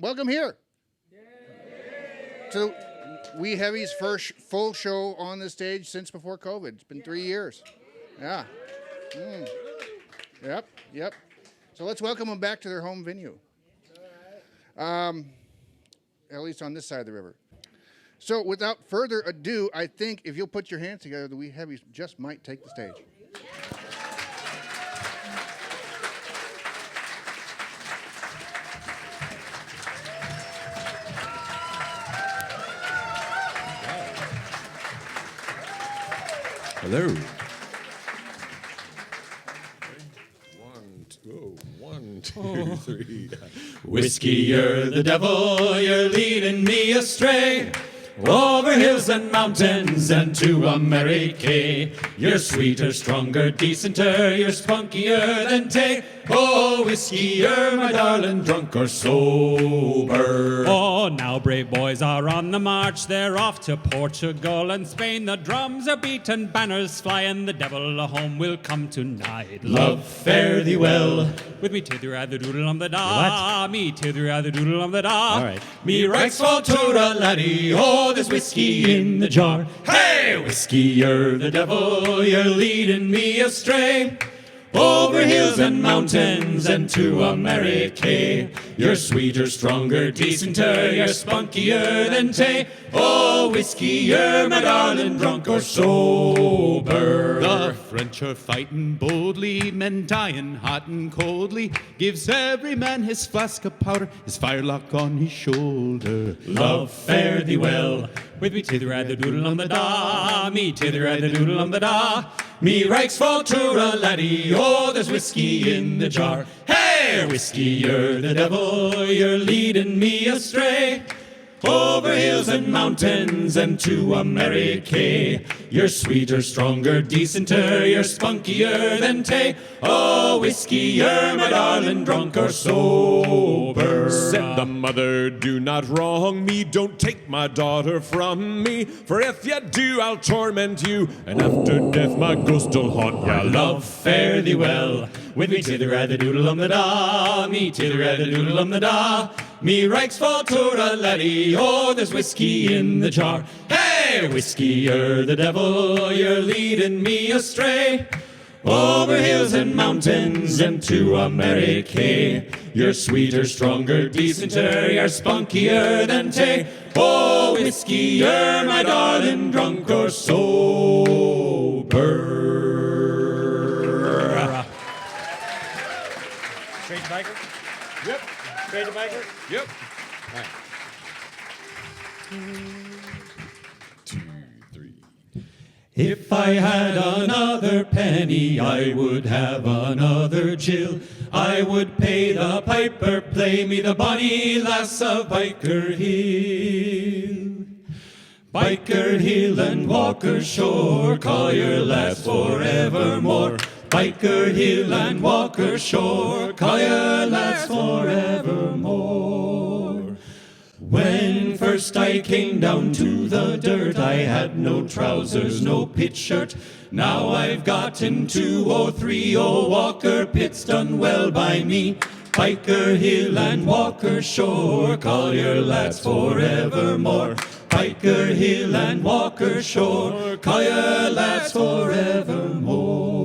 welcome here to Wee Heavies' first full show on the stage since before COVID. It's been 3 years. Yeah. Yep. So let's welcome them back to their home venue. At least on this side of the river. So without further ado, I think if you'll put your hands together, the Wee Heavies just might take the stage. Hello. One, two, three. Whiskey, you're the devil, you're leading me astray. Over hills and mountains and to America. You're sweeter, stronger, decenter, you're spunkier than tay. Oh, whiskey, you're my darling, drunk or sober. Oh, now brave boys are on the march. They're off to Portugal and Spain. The drums are beaten, banners flying. The devil home will come tonight. Love, fare thee well. With me tither at the doodle on the da. Me tither at the doodle on the da. All right. Me writes fall to the laddie. Oh, there's whiskey in the jar. Hey, whiskey, you're the devil. You're leading me astray. Over hills and mountains and to America. You're sweeter, stronger, decenter, you're spunkier than tay. Oh, whiskey, you're my darling, drunk or sober. The French are fighting boldly, men dying hot and coldly. Gives every man his flask of powder, his firelock on his shoulder. Love, fare thee well. With me tither at the doodle on the da. Me tither at the doodle on the da. Me rikes fall to a laddie, oh, there's whiskey in the jar. Hey, whiskey, you're the devil, you're leading me astray. Over hills and mountains and to America. You're sweeter, stronger, decenter, you're spunkier than tay. Oh, whiskey, you're my darling, drunk or sober. Said the mother, do not wrong me, don't take my daughter from me. For if you do, I'll torment you, and after death my ghost will haunt ya. Love, fare thee well. With me tither at the doodle the da. Me tither at the doodle the da. Me rikes fall to the laddie. Oh, there's whiskey in the jar. Hey, whiskey, you're the devil. You're leading me astray. Over hills and mountains and to America. You're sweeter, stronger, decenter, you're spunkier than tay. Oh, whiskey, you're my darling, drunk or sober. Straight to biker? Yep. Straight to biker? Yep. All right. 2, 3. If I had another penny, I would have another Jill. I would pay the piper, play me the bonny lass of Biker Hill. Biker Hill and Walker Shore, call your lass forevermore. Biker Hill and Walker Shore, call your lass forevermore. When first I came down to the dirt, I had no trousers, no pit shirt. Now I've gotten 203, oh Walker Pitt's done well by me. Biker Hill and Walker Shore, call your lads forevermore. Biker Hill and Walker Shore, call your lads forevermore.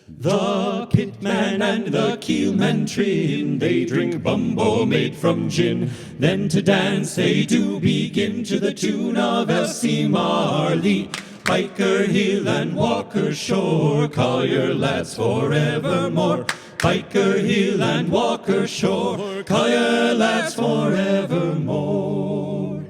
The pitman and the keelman trin, they drink bumbo made from gin. Then to dance they do begin to the tune of Elsie Marley. Biker Hill and Walker Shore, call your lads forevermore. Biker Hill and Walker Shore, call your lads forevermore.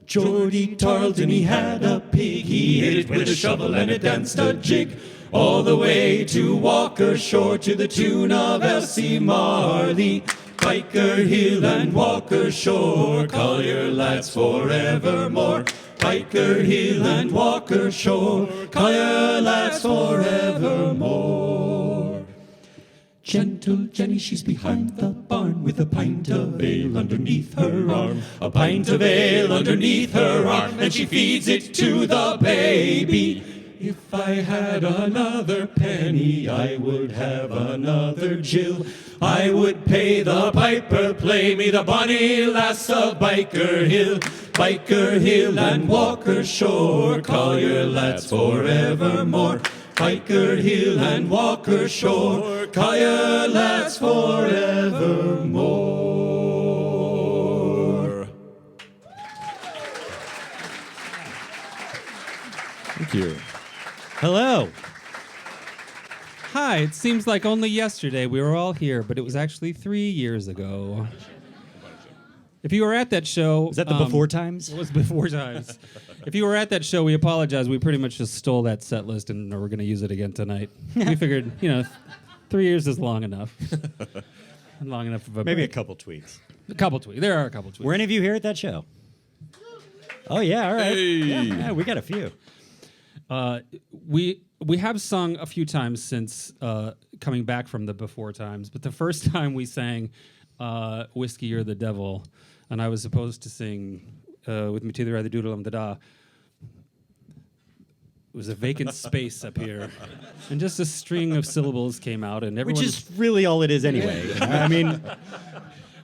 Geordie Tarleton, he had a pig, he hit it with a shovel and it danced a jig. All the way to Walker Shore to the tune of Elsie Marley. Biker Hill and Walker Shore, call your lads forevermore. Biker Hill and Walker Shore, call your lads forevermore. Gentle Jenny, she's behind the barn with a pint of ale underneath her arm. A pint of ale underneath her arm, and she feeds it to the baby. If I had another penny, I would have another Jill. I would pay the piper, play me the bonny lass of Biker Hill. Biker Hill and Walker Shore, call your lads forevermore. Biker Hill and Walker Shore, call your lads forevermore. Thank you. Hello. Hi, it seems like only yesterday we were all here, but it was actually 3 years ago. If you were at that show... Is that the before times? It was before times. If you were at that show, we apologize. We pretty much just stole that set list and we're going to use it again tonight. We figured, 3 years is long enough. Long enough of a Maybe a break. couple tweets. A couple tweets. There are a couple tweets. Were any of you here at that show? Oh, yeah, all right. Hey. Yeah, we got a few. We have sung a few times since coming back from the before times, but the first time we sang Whiskey You're the Devil, and I was supposed to sing with me to the doodle da da. It was a vacant space up here, and just a string of syllables came out, and everyone. Which is really all it is anyway. I mean,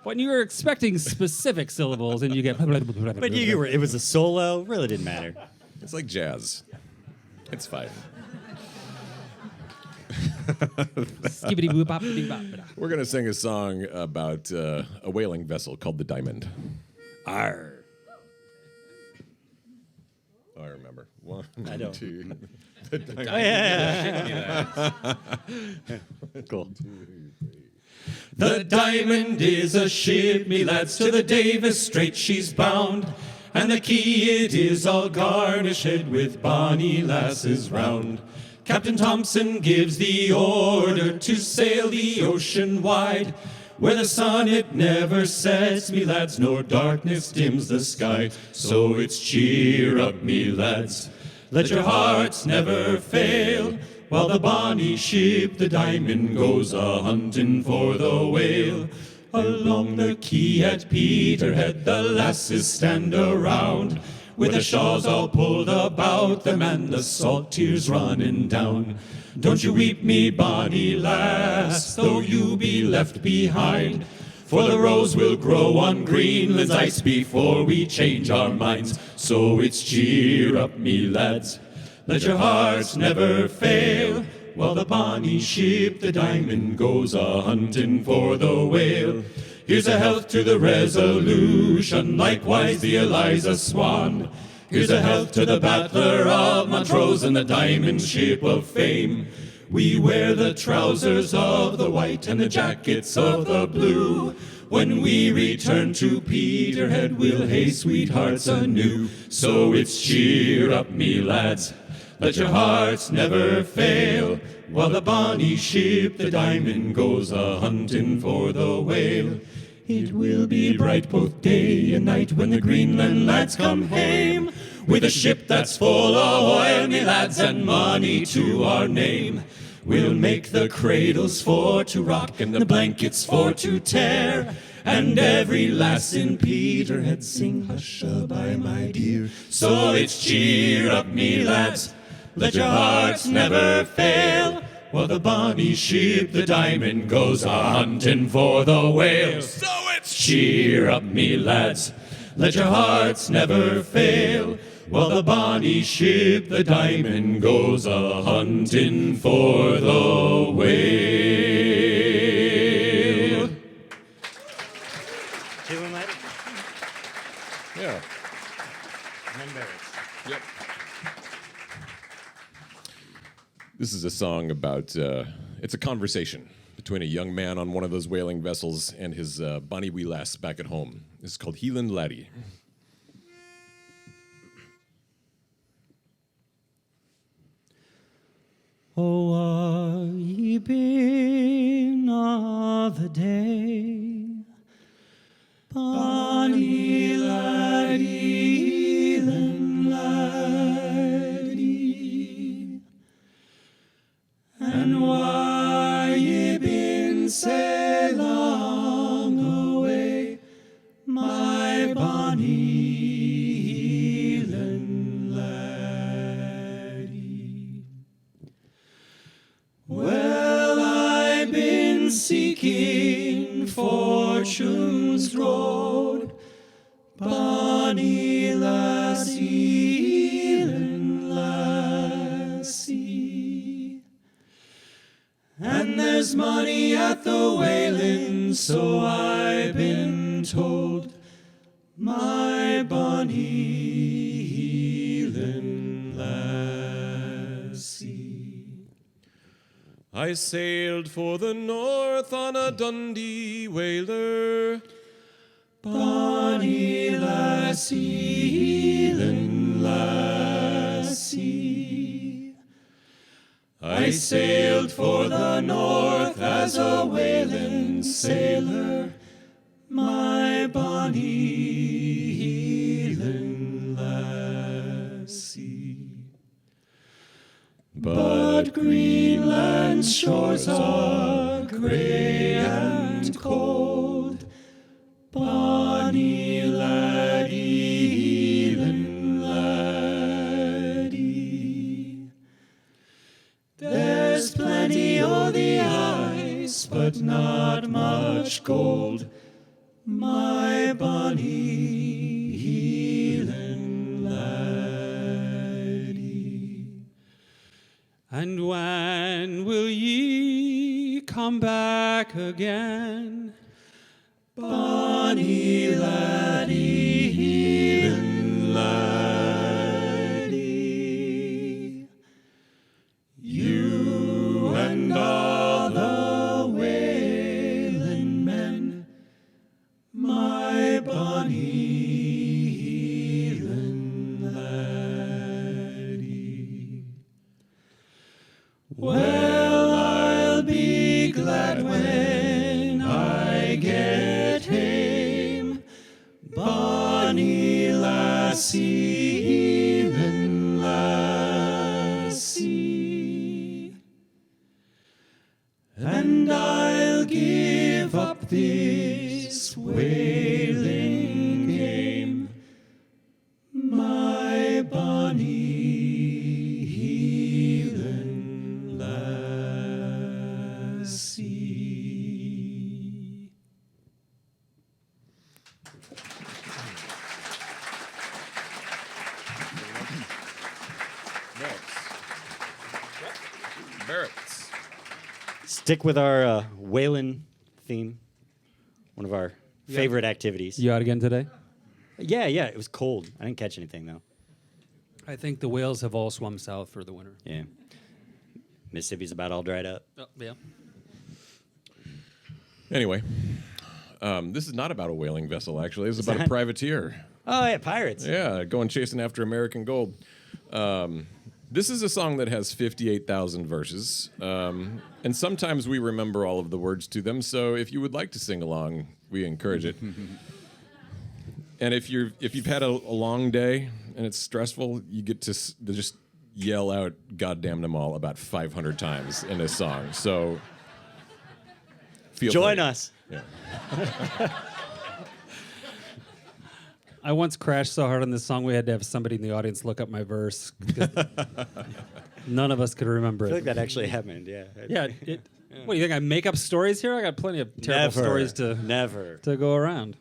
when you were expecting specific syllables, and you get. but it was a solo. Really didn't matter. It's like jazz. It's fine. We're going to sing a song about a whaling vessel called the Diamond. Arr. Oh, I remember. One, I don't. two. The Diamond. Oh, yeah. Cool. The Diamond is a ship, me lads, to the Davis Strait she's bound. And the quay it is all garnished with bonny lasses round. Captain Thompson gives the order to sail the ocean wide, where the sun it never sets, me lads, nor darkness dims the sky. So it's cheer up, me lads, let your hearts never fail, while the bonny ship, the Diamond, goes a-hunting for the whale. Along the quay at Peterhead the lasses stand around, with the shawls all pulled about them and the salt tears running down. Don't you weep, me bonny lass, though you be left behind, for the rose will grow on Greenland's ice before we change our minds. So it's cheer up, me lads, let your hearts never fail, while the bonny ship, the Diamond, goes a-hunting for the whale. Here's a health to the Resolution, likewise the Eliza Swan. Here's a health to the Battler of Montrose and the Diamond Ship of Fame. We wear the trousers of the white and the jackets of the blue. When we return to Peterhead, we'll hey sweethearts anew. So it's cheer up, me lads, let your hearts never fail, while the bonny ship, the Diamond, goes a-hunting for the whale. It will be bright both day and night when the Greenland lads come hame, with a ship that's full of oil, me lads, and money to our name. We'll make the cradles for to rock and the blankets for to tear, and every lass in Peterhead sing hush-a-bye, my dear. So it's cheer up, me lads, let your hearts never fail, while the bonny ship, the Diamond, goes a-hunting for the whale. So it's cheer up, me lads, let your hearts never fail, while the bonny ship, the Diamond, goes a-hunting for the whale. Feeling later? Yeah. I'm embarrassed. Yep. This is a song about, it's a conversation between a young man on one of those whaling vessels and his bonny wee lass back at home. This is called Heelan Laddie. Oh, are ye been the day, bonny laddie, Heelan laddie, and why ye been sae long away, my bonny fortune's road. Bonnie lassie, Elin lassie. And there's money at the whaling, so I've been told. My bonnie Elin lassie. I sailed for the north on a Dundee whaler. Bonnie lassie, Elin lassie. I sailed for the north as a whaling sailor. My bonnie Elin lassie. But Greenland's shores are grey and cold. Bonnie laddie, Elin laddie. There's plenty o' the ice, but not much gold. My bonnie Elin laddie. And when will ye come back again? Bonnie laddie, Elin laddie. You and all the whaling men, my bonnie Elin laddie. Well, I'll be glad when I get hame. Bonnie lassie, Elin lassie. And I'll give up this whaling game. My bonnie Elin lassie. Barrett's. Stick with our whaling theme. One of our favorite activities. You out again today? Yeah, it was cold. I didn't catch anything, though. I think the whales have all swum south for the winter. Yeah. Mississippi's about all dried up. Oh, yeah. Anyway, this is not about a whaling vessel, actually. This is about a privateer. Oh, yeah, pirates. Yeah, going chasing after American gold. This is a song that has 58,000 verses, and sometimes we remember all of the words to them. So if you would like to sing along, we encourage it. And if you've had a long day and it's stressful, you get to just yell out "God damn them all" about 500 times in a song. So feel Join free. us. Yeah. I once crashed so hard on this song we had to have somebody in the audience look up my verse. None of us could remember I it. feel like that actually happened, yeah. Yeah. What do you think? I make up stories here? I got plenty of terrible stories to go around.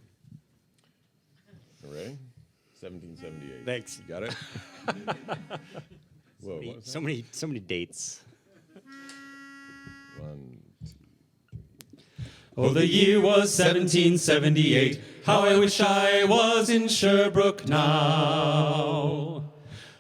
You ready? 1778. Thanks. You got it? Whoa, what was that? So many dates. 1, 2. Oh, the year was 1778. How I wish I was in Sherbrooke now.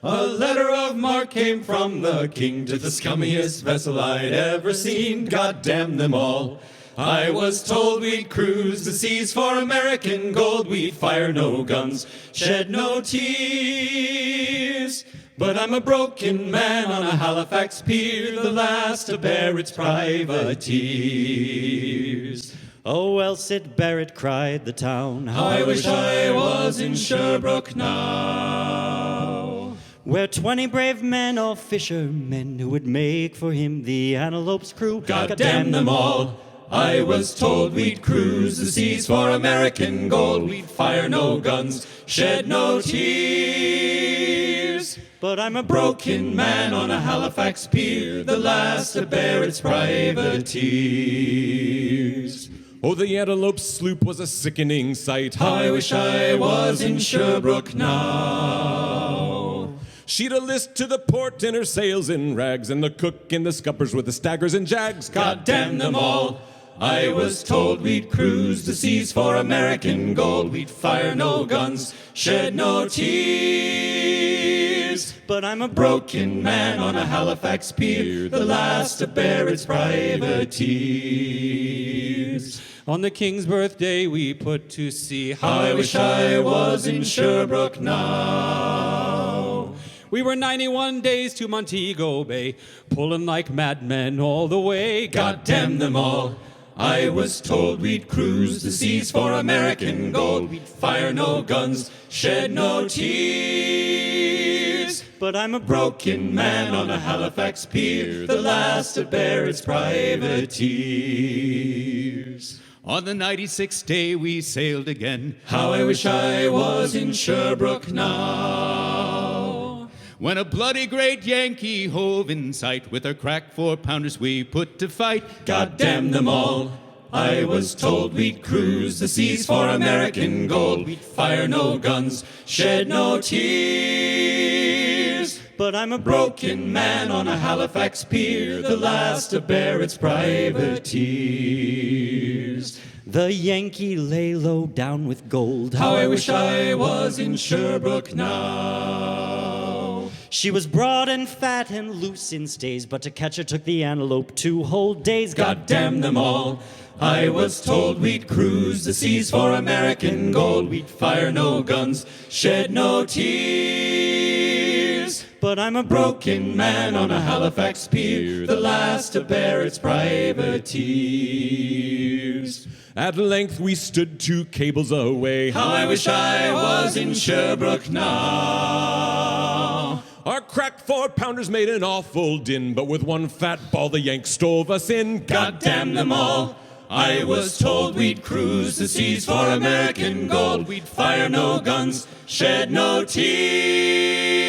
A letter of marque came from the king to the scummiest vessel I'd ever seen. God damn them all. I was told we'd cruise the seas for American gold. We'd fire no guns, shed no tears. But I'm a broken man on a Halifax pier, the last to bear its privateers. Oh, well, Sid Barrett cried the town. How I wish I was in Sherbrooke now. Where 20 brave men, all fishermen, who would make for him the Antelope's crew. God damn them all. I was told we'd cruise the seas for American gold. We'd fire no guns, shed no tears. But I'm a Broken man on a Halifax pier, the last to bear its privateers. Oh, the antelope sloop was a sickening sight. How I wish I was in Sherbrooke now. She'd a list to the port and her sails in rags, and the cook in the scuppers with the staggers and jags. God damn them all. I was told we'd cruise the seas for American gold. We'd fire no guns, shed no tears. But I'm a Broken man on a Halifax pier, the last to bear its privateers. On the King's birthday we put to sea. How I wish I was in Sherbrooke now. We were 91 days to Montego Bay, pulling like madmen all the way. God damn them all. I was told we'd cruise the seas for American gold. We'd fire no guns, shed no tears. But I'm a Broken man on a Halifax pier, the last to bear its privateers. On the 96th day we sailed again. How I wish I was in Sherbrooke now. When a bloody great Yankee hove in sight, with our crack 4-pounders we put to fight. God damn them all. I was told we'd cruise the seas for American gold. We'd fire no guns, shed no tears. But I'm a Broken man on a Halifax pier, the last to bear its privateers. The Yankee lay low down with gold. How I wish I was in Sherbrooke now. She was broad and fat and loose in stays, but to catch her took the antelope 2 whole days. God damn them all. I was told we'd cruise the seas for American gold. We'd fire no guns, shed no tears. But I'm a Broken man on a Halifax pier, the last to bear its privateers. At length we stood 2 cables away. How I wish I was in Sherbrooke now. Our crack 4-pounders made an awful din, but with one fat ball the Yanks stove us in. God damn them all. I was told we'd cruise the seas for American gold. We'd fire no guns, shed no tears.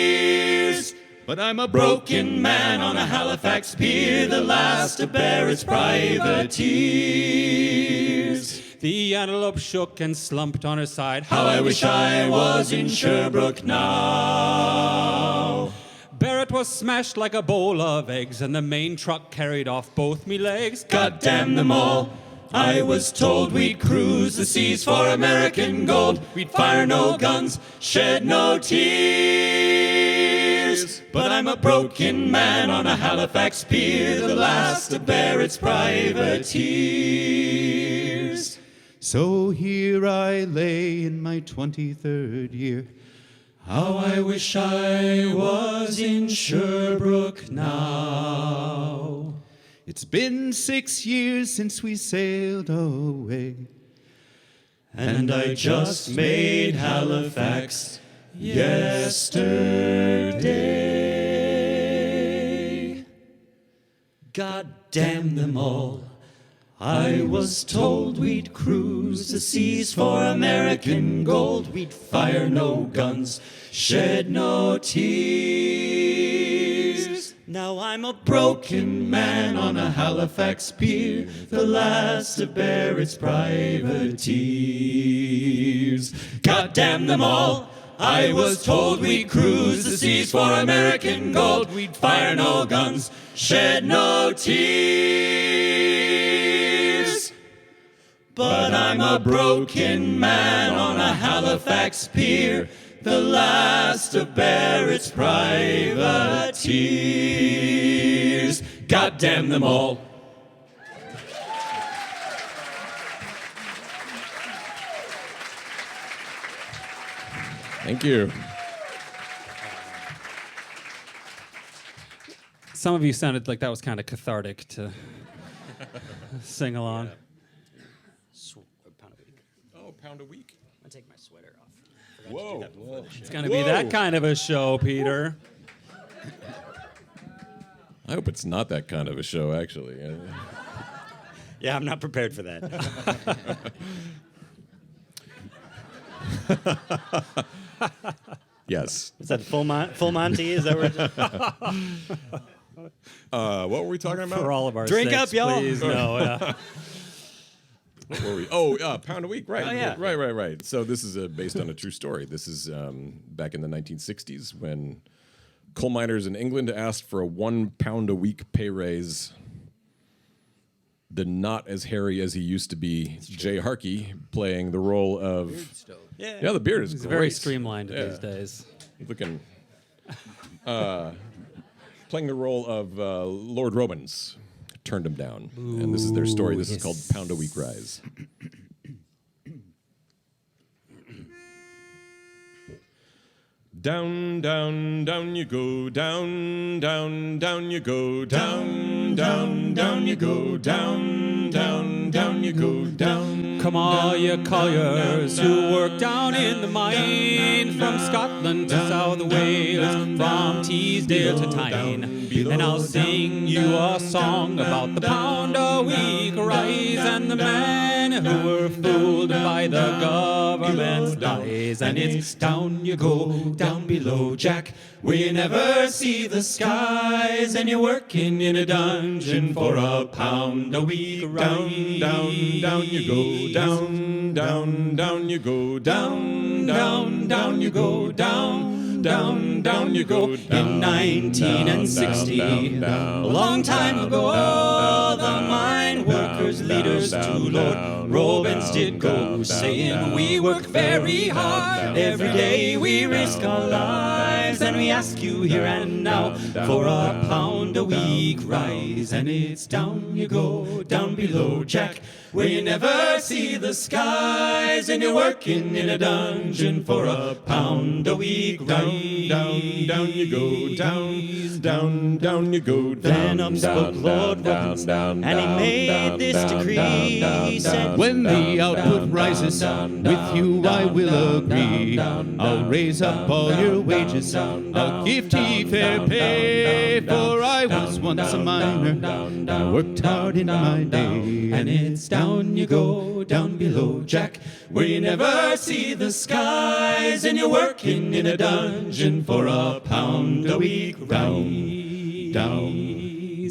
But I'm a Broken man on a Halifax pier, the last to bear its privateers. The antelope shook and slumped on her side. How I wish I was in Sherbrooke now. Barrett was smashed like a bowl of eggs, and the main truck carried off both me legs. God damn them all. I was told we'd cruise the seas for American gold. We'd fire no guns, shed no tears. But I'm a broken man on a Halifax pier, the last to bear its privateers. So here I lay in my 23rd year. How I wish I was in Sherbrooke now. It's been 6 years since we sailed away. And I just made Halifax yesterday. God damn them all. I was told we'd cruise the seas for American gold. We'd fire no guns, shed no tears. Now I'm a Broken man on a Halifax pier, the last to bear its privateers. God damn them all. I was told we'd cruise the seas for American gold. We'd fire no guns, shed no tears. But I'm a broken man on a Halifax pier, the last to bear its privateers. God damn them all. Thank you. Some of you sounded like that was kind of cathartic to sing along. pound a week. Oh, pound a week. I'll take my sweater off. Whoa. It's going to be that kind of a show, Peter. I hope it's not that kind of a show, actually. Yeah, I'm not prepared for that. Yes. Is that full Monty? Is that what? What were we talking about? For all of our Drink sakes, up, y'all. please. No, What were we? Oh, pound a week, right? Oh, yeah. Right. So this is based on a true story. This is back in the 1960s when coal miners in England asked for a £1 a week pay raise. The not as hairy as he used to be, Jay Harkey, playing the role of yeah, the beard is He's great. very streamlined these days. Looking, playing the role of Lord Robins, turned him down, and this is their story. This is called Pound a Week Rise. Down, down, down you go, down, down, down you go, down, down, down you go, down, down, down you go, down. Come all you colliers who work down in the mine, from Scotland to South Wales, from Teesdale to Tyne, and I'll sing you a song about the pound a week rise and the men who were fooled by the government's lies. And it's down you go, down below, Jack, where you never see the skies, and you're working in a dungeon for a pound a week rise. Down, down you go, down, down, down you go, down, down, down you go, down, down, down you go. In 1960, a long time ago, the mine workers' leaders to Lord Robins did go, saying we work very hard, every day we risk our lives, and we ask you here and now for a pound a week rise. And it's down you go, down below, Jack, where you never see the skies, and you're working in a dungeon for a pound a week rise. Down, down you go, down, down, down you go, down. Then up spoke Lord Robins, and he made this decree. He said, When the output rises, with you I will agree. I'll raise up all your wages, I'll give to ye fair pay. For I was once a miner, I worked hard in my day. And it's down you go, down below, Jack, where you never see the skies, and you're working in a dungeon for a pound a week rise.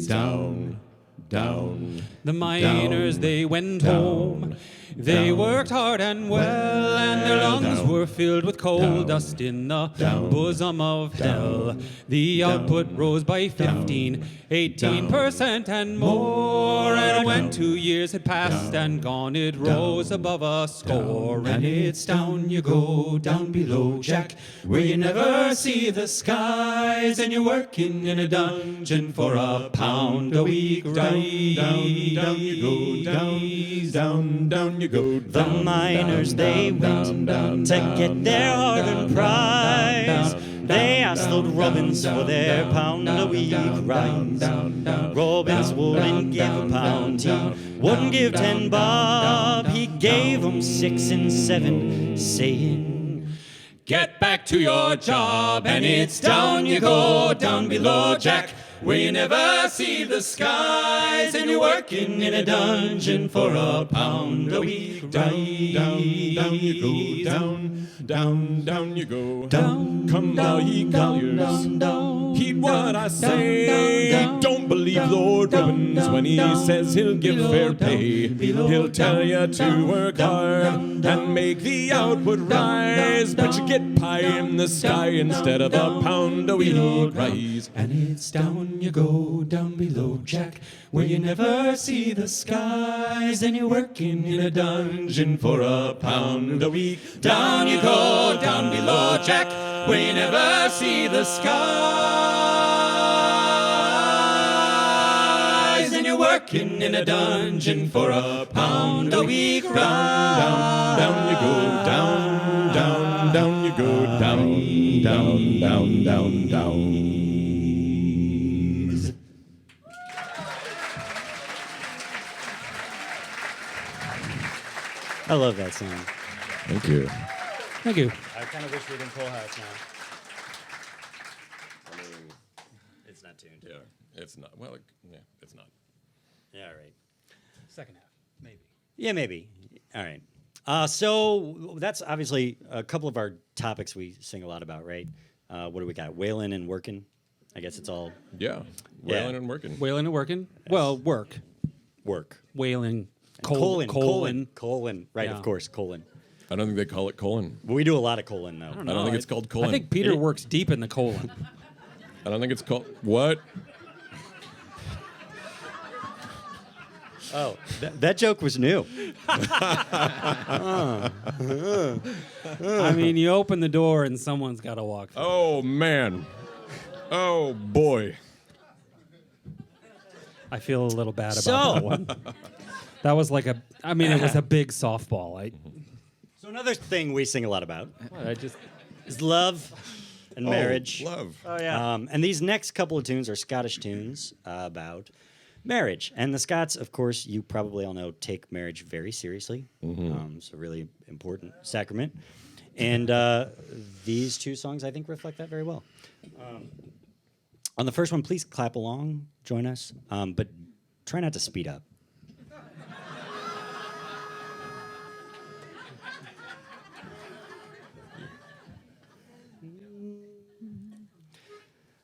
Down, down. The miners, they went home. They worked hard and well, and their lungs were filled with coal dust in the bosom of hell. The output rose by 18% and more, and when 2 years had passed and gone, it rose above a score. And it's down you go, down below, Jack, where you never see the skies, and you're working in a dungeon for a pound a week rise. Down you go, down, down you go. the miners, they went to get their hard-earned prize. They asked Lord Robins for their pound a week rise. Robins wouldn't give a pound, he wouldn't give 10 bob. He gave 'em 6 and 7, saying, Get back to your job, and it's down you go, down below, Jack, where you never see the skies, and you're working in a dungeon for a pound a week rise. Down you go, down you go. Come all ye colliers, heed what I say. Don't believe Lord Robins when he says he'll give fair pay. He'll tell you to work hard and make the output rise, but you get pie in the sky instead of a pound a week rise. And it's down you go, down below, Jack, where you never see the skies, and you're working in a dungeon for a pound a week. Down you go, down below, Jack, where you never see the skies, and you're working in a dungeon for a pound a week. Down you go, down you go, down. I love that song. Thank you. Thank you. I kind of wish we didn't pull house now. It's not tuned. Yeah, it's not. Well, it's not. Yeah, all right. Second half, maybe. Yeah, maybe. All right. So that's obviously a couple of our topics we sing a lot about, right? What do we got? Wailing and working. I guess it's all Yeah, wailing and working. Wailing and working. Well, work. work. Wailing Colon. Right, Yeah. of course, colon. I don't think they call it colon. We do a lot of colon, though. I don't think it's called colon. I think Peter works deep in the colon. I don't think it's called what? Oh, that joke was new. I mean, you open the door and someone's got to walk through. Oh man. Oh boy. I feel a little bad about that one. That was like it was a big softball. So another thing we sing a lot about I just is love and marriage. Love. Oh, yeah. And these next couple of tunes are Scottish tunes about marriage. And the Scots, of course, you probably all know, take marriage very seriously. It's a really important sacrament. And these two songs, I think, reflect that very well. On the first one, please clap along, join us, but try not to speed up.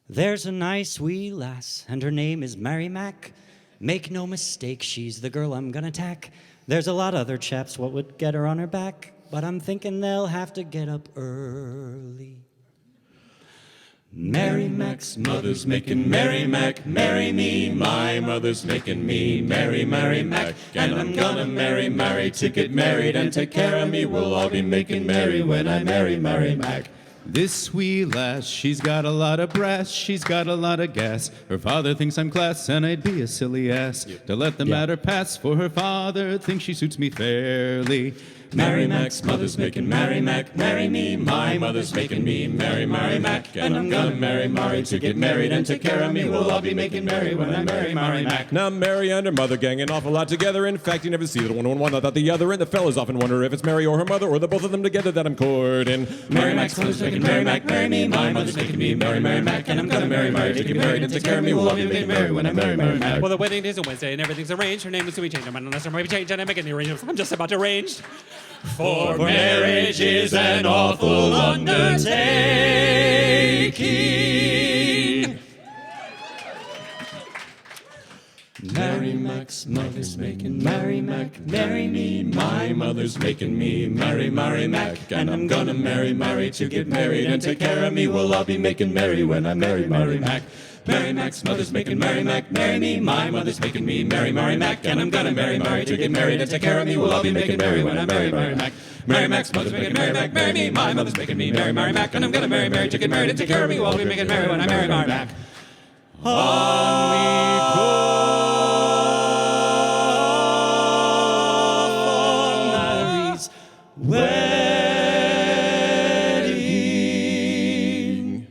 There's a nice wee lass, and her name is Mary Mac. Make no mistake, she's the girl I'm gonna tack. There's a lot of other chaps what would get her on her back, but I'm thinking they'll have to get up early. Mary Mac's mother's making Mary Mac marry me. My mother's making me marry Mac. And I'm gonna marry to get married and take care of me. We'll all be making merry when I marry Mac. This wee lass, she's got a lot of brass, she's got a lot of gas. Her father thinks I'm class, and I'd be a silly ass to let the matter pass, for her father thinks she suits me fairly. Mary Mac's mother's making Mary Mac marry me. My mother's making me marry Mac. And I'm gonna marry to get married and take care of me. We'll all be making merry when I marry Mac. Now Mary and her mother gang an awful lot together. In fact, you never see the one without the other. And the fellas often wonder if it's Mary or her mother or the both of them together that I'm courting. Mary Mac's mother's making Mary Mac marry me. My mother's making me marry Mac. And I'm gonna marry to get married and take care of me. We'll all be making merry when I marry Mac. Well, the wedding is a Wednesday and everything's arranged. Her name is to be changed. I'm unless there might be change and I'm making the arrangements. I'm just about arranged. For marriage is an awful undertaking. Mary Mac's mother's making Mary Mac marry me. My mother's making me marry Mac. And I'm gonna marry to get married and take care of me. We'll all be making merry when I marry Mac. Mary Mac's mother's making Mary Mac marry me. My mother's making me marry Mac. And I'm gonna marry to get married and take care of me. We'll all be making merry when I marry Mac. Mary Mac's mother's making Mary Mac marry me. My mother's making me marry Mac. And I'm gonna marry to get married and take care of me. We'll all be making merry when I marry Mac. On we go. Wedding.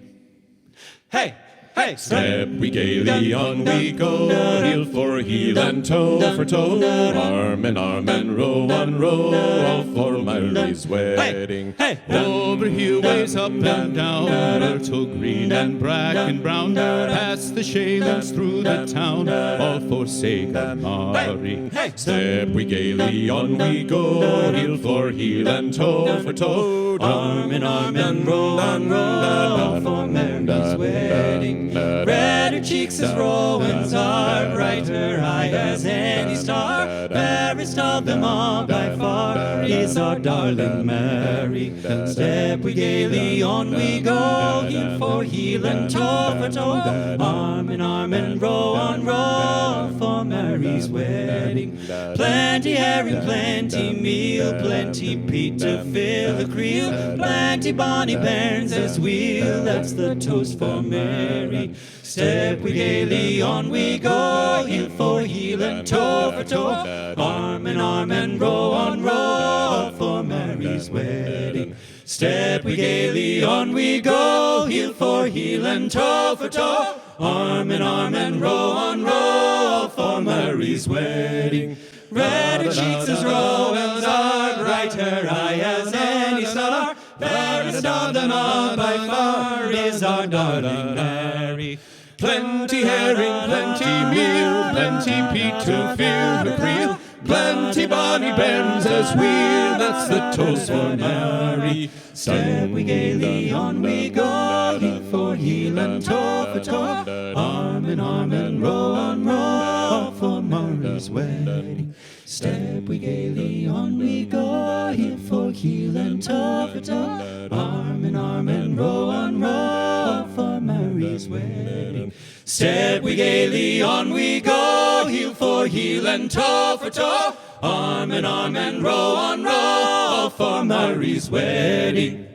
Hey, hey, step we gaily on we go, heel for heel and toe for toe, arm and row on row, all for Mary's wedding. Hey, over here, ways up and down, myrtle green and bracken brown, past the shavings through the town, all for sake of Mary. Step we gaily on we go, heel for heel and toe for toe, arm and row on row, all for Mary's wedding. Red her cheeks as Rowan's are, bright her eye as any star, fairest of them all by far is our darling Mary. Step we gaily on we go, heel for heel and toe for toe, arm and row on row for Mary's wedding. Plenty herring, plenty meal, plenty peat to fill the creel, plenty bonny bairns as we'll, that's the toast for Mary. Step we gaily on we go, heel for heel and toe for toe, arm and row on row for Mary's wedding. Step we gaily on we go, heel for heel and toe for toe, arm and row on row for Mary's wedding. Red her cheeks as Rowan's are, bright her eye as any star, fairest of them all by far is our darling Mary. Plenty herring, plenty meal, plenty peat to fill the creel, plenty bonny bairns as we'll, that's the toast for Mary. Step we gaily on we go, heel for heel and toe for toe, arm and row on row for Mary's Mary's wedding. Step we gaily, on we go, heel for heel and toe for toe, arm in arm and row on row for Mary's wedding. Step we gaily, on we go, heel for heel and toe for toe, arm in arm and row on row for Mary's wedding.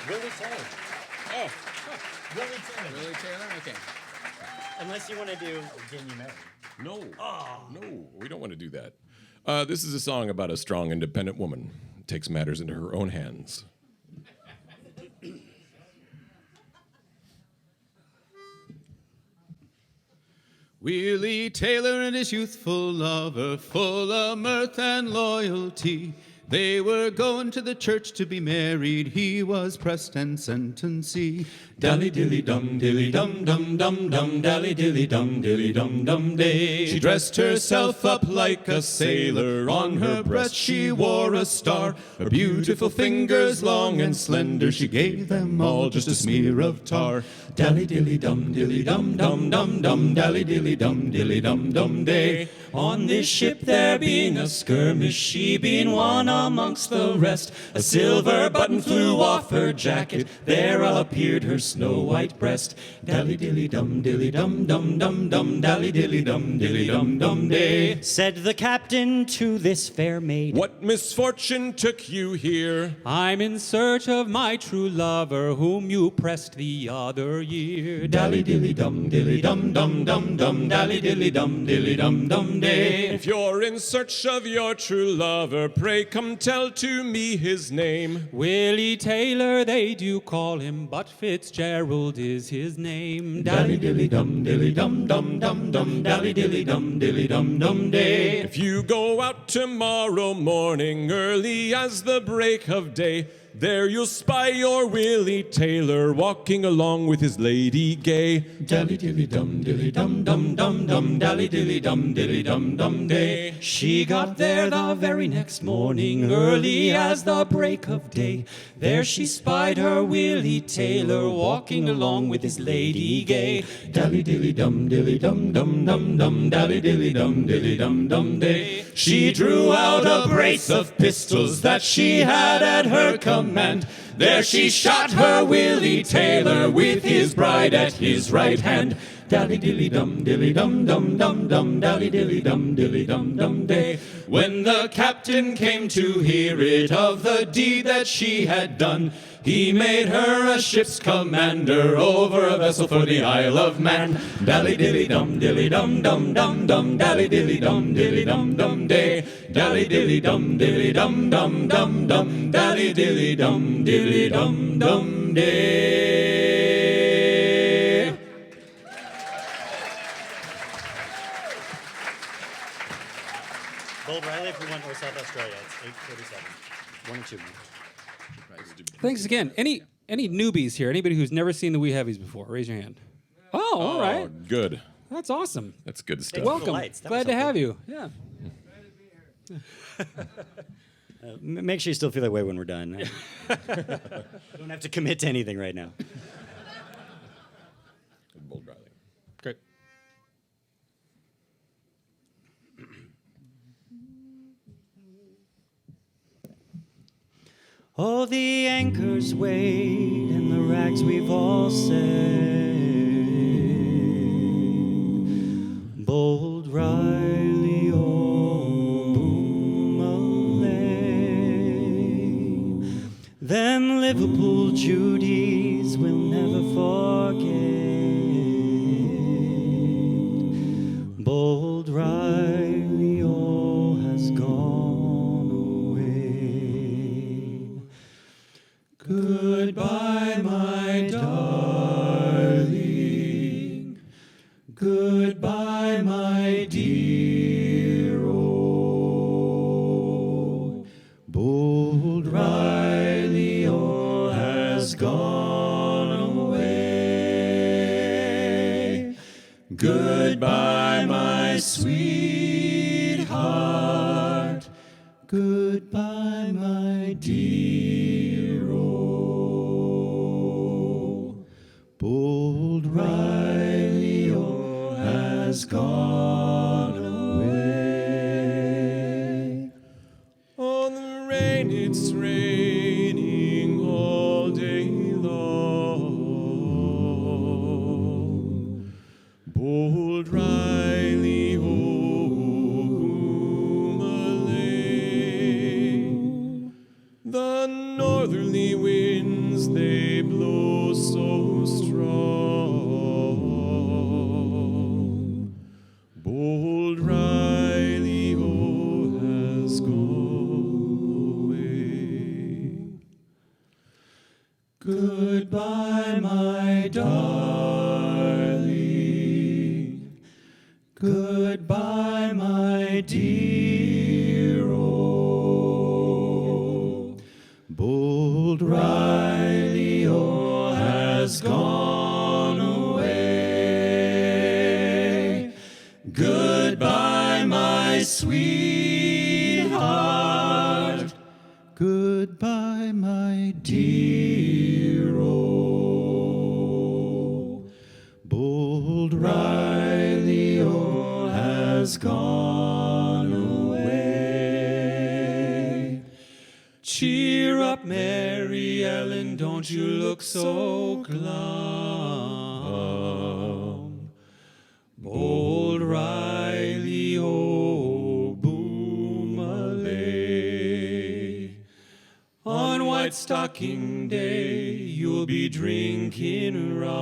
Willie Taylor? Okay. Unless you want to do Getting You Married. No, no, we don't want to do that. This is a song about a strong, independent woman who takes matters into her own hands. Willie Taylor and his youthful lover, full of mirth and loyalty. They were going to the church to be married. He was pressed and sentencee. Dally dilly dum dilly dum dum dum dum, dally dilly dum dilly dum dum day. She dressed herself up like a sailor. On her breast she wore a star. Her beautiful fingers long and slender, she gave them all just a smear of tar. Dally dilly dum dum dum dum, dally dilly dum dum day. On this ship there being a skirmish, she being one amongst the rest. A silver button flew off her jacket, there appeared her snow-white breast. Dally dilly dum dum dum dum, dally dilly dum dum day. Said the captain to this fair maid, What misfortune took you here? I'm in search of my true lover, whom you pressed the other year. Dally dilly dum dum dum dum, dally dilly dum dum day. If you're in search of your true lover, pray come tell to me his name. Willie Taylor they do call him, but Fitzgerald is his name. Dally dilly dum dum dum dum, dally dilly dum dum day. If you go out tomorrow morning, early as the break of day, there you'll spy your Willie Taylor walking along with his lady gay. Dally dilly dum dum dum, dally dilly dum dum day. she got there the very next morning, early as the break of day. There she spied her Willie Taylor walking along with his lady gay. Dally dilly dum dum dum, dally dilly dum dum day. She drew out a brace of pistols that she had at her command. There she shot her Willie Taylor with his bride at his right hand. Dally dilly dum dum dum, dally dilly dum dum day. When the captain came to hear it of the deed that she had done, he made her a ship's commander over a vessel for the Isle of Man. Dally dilly dum dum dum, dally dilly dum dum day. Dally dilly dum dum dum, dally dilly dum dum day. Bold Riley if we went North South Australia. It's 8:47. 1 and 2. Thanks again. Any newbies here? Anybody who's never seen the Wee Heavies before? Raise your hand. Oh, all right. Good. That's awesome. That's good stuff. Well- Welcome. lights. That Glad was to have helpful. you. Yeah. Make sure you still feel that way when we're done. You don't have to commit to anything right now. Bold Riley. Great. Oh, the anchors weighed and the rags we've all set. Bold Riley, oh, boom away. Them Liverpool Judies will never forget. Bold Riley, oh, has gone away. Goodbye, my darling. Goodbye, my dear. Oh, Bold Riley, oh, has gone away. Goodbye, my sweetheart. Goodbye, my dear. Oh, Bold Riley, oh, has gone away. On the rain, it's raining all day long. Bold Riley, oh, the northerly winds, they blow so strong. Bold Riley, oh, has gone away. Goodbye, my darling. Goodbye, my dear. Oh, bold Riley, oh, has gone away. Goodbye, my sweetheart. Goodbye, my dear. Oh, bold Riley, oh, has gone away. Cheer up, Mary Ellen, don't you look so glum. Bold Riley, oh, boom a on White Stocking Day, you'll be drinking rum.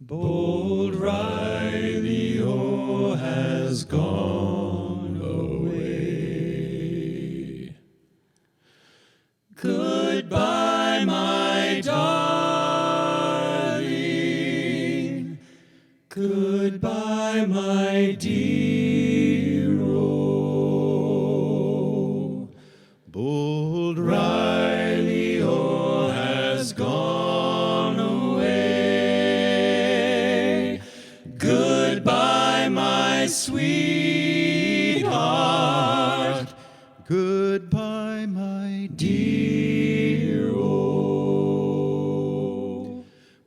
Bold Riley, oh, has gone away. Goodbye, my darling. Goodbye, my dear. Oh, bold Riley, oh, has gone away. Goodbye, my sweetheart. Goodbye, my dear. Oh,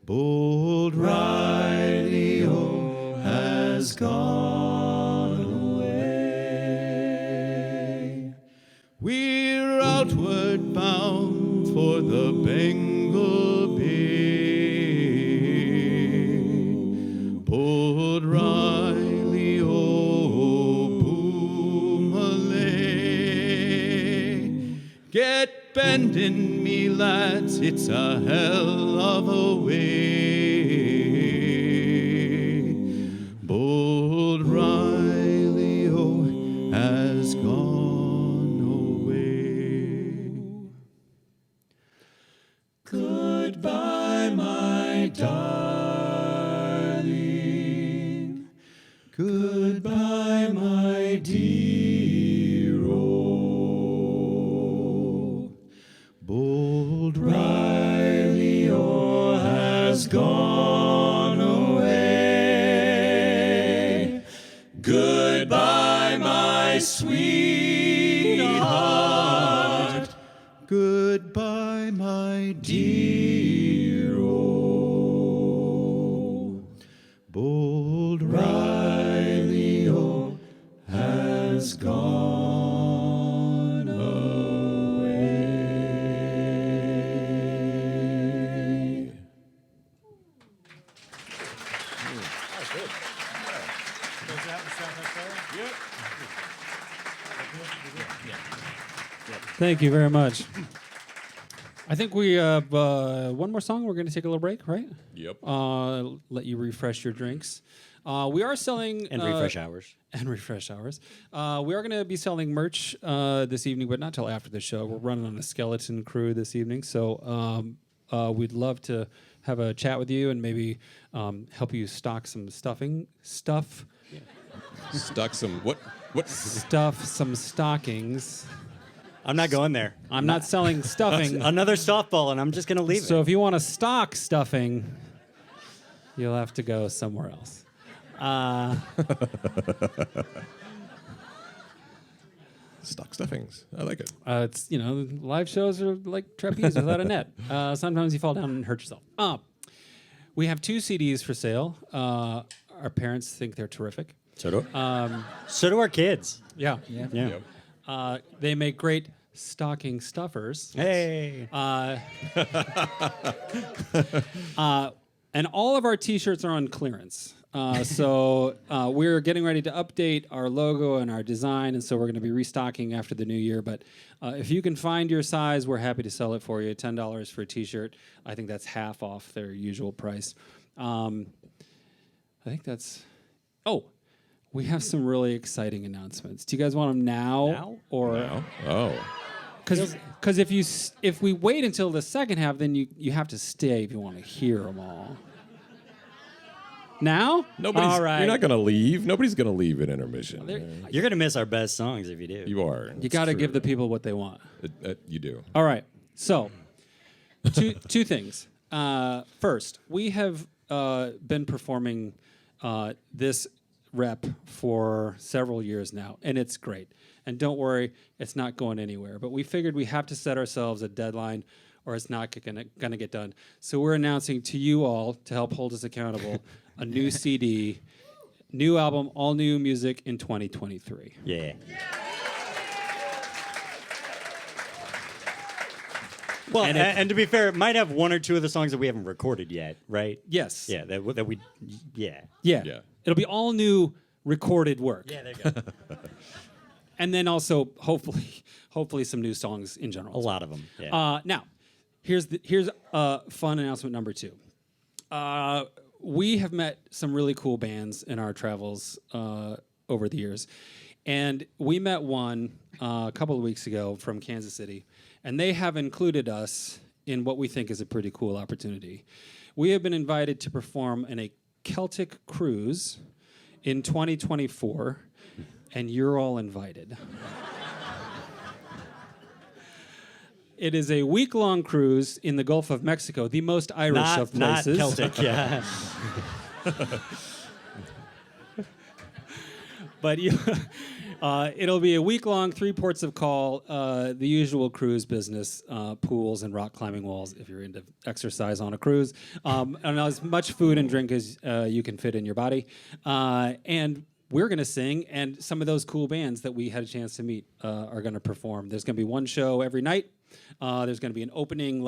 bold Riley, oh, has gone away. We're outward bound for the Bengal Bay. Bold Riley, oh, boom a get bending, me lads, it's a hell of a way. Bold Riley, oh, has gone away. Goodbye, my darling. Goodbye, my dear. Oh, bold Riley, oh, has gone away. Goodbye, my sweetheart. Goodbye, my dear. Oh, bold Riley, oh, has gone away. Thank you very much. I think we have one more song. We're going to take a little break, right? Yep. Let you refresh your drinks. We are selling... And refresh hours. And refresh hours. We are going to be selling merch this evening, but not till after the show. We're running on a skeleton crew this evening, so we'd love to have a chat with you and maybe help you stock some stuff. Stuck some what? Stuff some stockings. I'm not going there. I'm not selling stuffing. Another softball, and I'm just going to leave So it. if you want to stock stuffing, you'll have to go somewhere else. Stock stuffings. I like it. It's live shows are like trapeze without a net. Sometimes you fall down and hurt yourself. We have 2 CDs for sale. Our parents think they're terrific. So do our kids. Yeah. Yeah. They make great stocking stuffers. Hey. And all of our T-shirts are on clearance. So we're getting ready to update our logo and our design, and so we're going to be restocking after the new year. But if you can find your size, we're happy to sell it for you. $10 for a T-shirt. I think that's half off their usual price. I think that's... Oh, we have some really exciting announcements. Do you guys want them now? Or No. Oh. Because if we wait until the second half, then you have to stay if you want to hear them all. Now? All right. You're not going to leave. Nobody's going to leave at intermission. You're going to miss our best songs if you do. You are. You got to give the people what they want. You do. All right. So, two things. First, we have been performing this rep for several years now, and it's great. And don't worry, it's not going anywhere. But we figured we have to set ourselves a deadline, or it's not going to get done. So we're announcing to you all, to help hold us accountable, a new CD, new album, all new music in 2023. Yeah. Well, and to be fair, it might have 1 or 2 of the songs that we haven't recorded yet, right? Yes. Yeah, that we. Yeah. Yeah. It'll be all new recorded work. Yeah, there you go. And then also, hopefully some new songs in general. A lot of them. Yeah. Now, here's fun announcement number 2. We have met some really cool bands in our travels over the years. And we met one a couple of weeks ago from Kansas City, and they have included us in what we think is a pretty cool opportunity. We have been invited to perform in a Celtic cruise in 2024, and you're all invited. It is a week-long cruise in the Gulf of Mexico, the most Irish of places. Not Celtic, yeah. But it'll be a week-long, 3 ports of call, the usual cruise business, pools and rock climbing walls if you're into exercise on a cruise, and as much food and drink as you can fit in your body. And we're going to sing, and some of those cool bands that we had a chance to meet are going to perform. There's going to be one show every night. There's going to be an opening,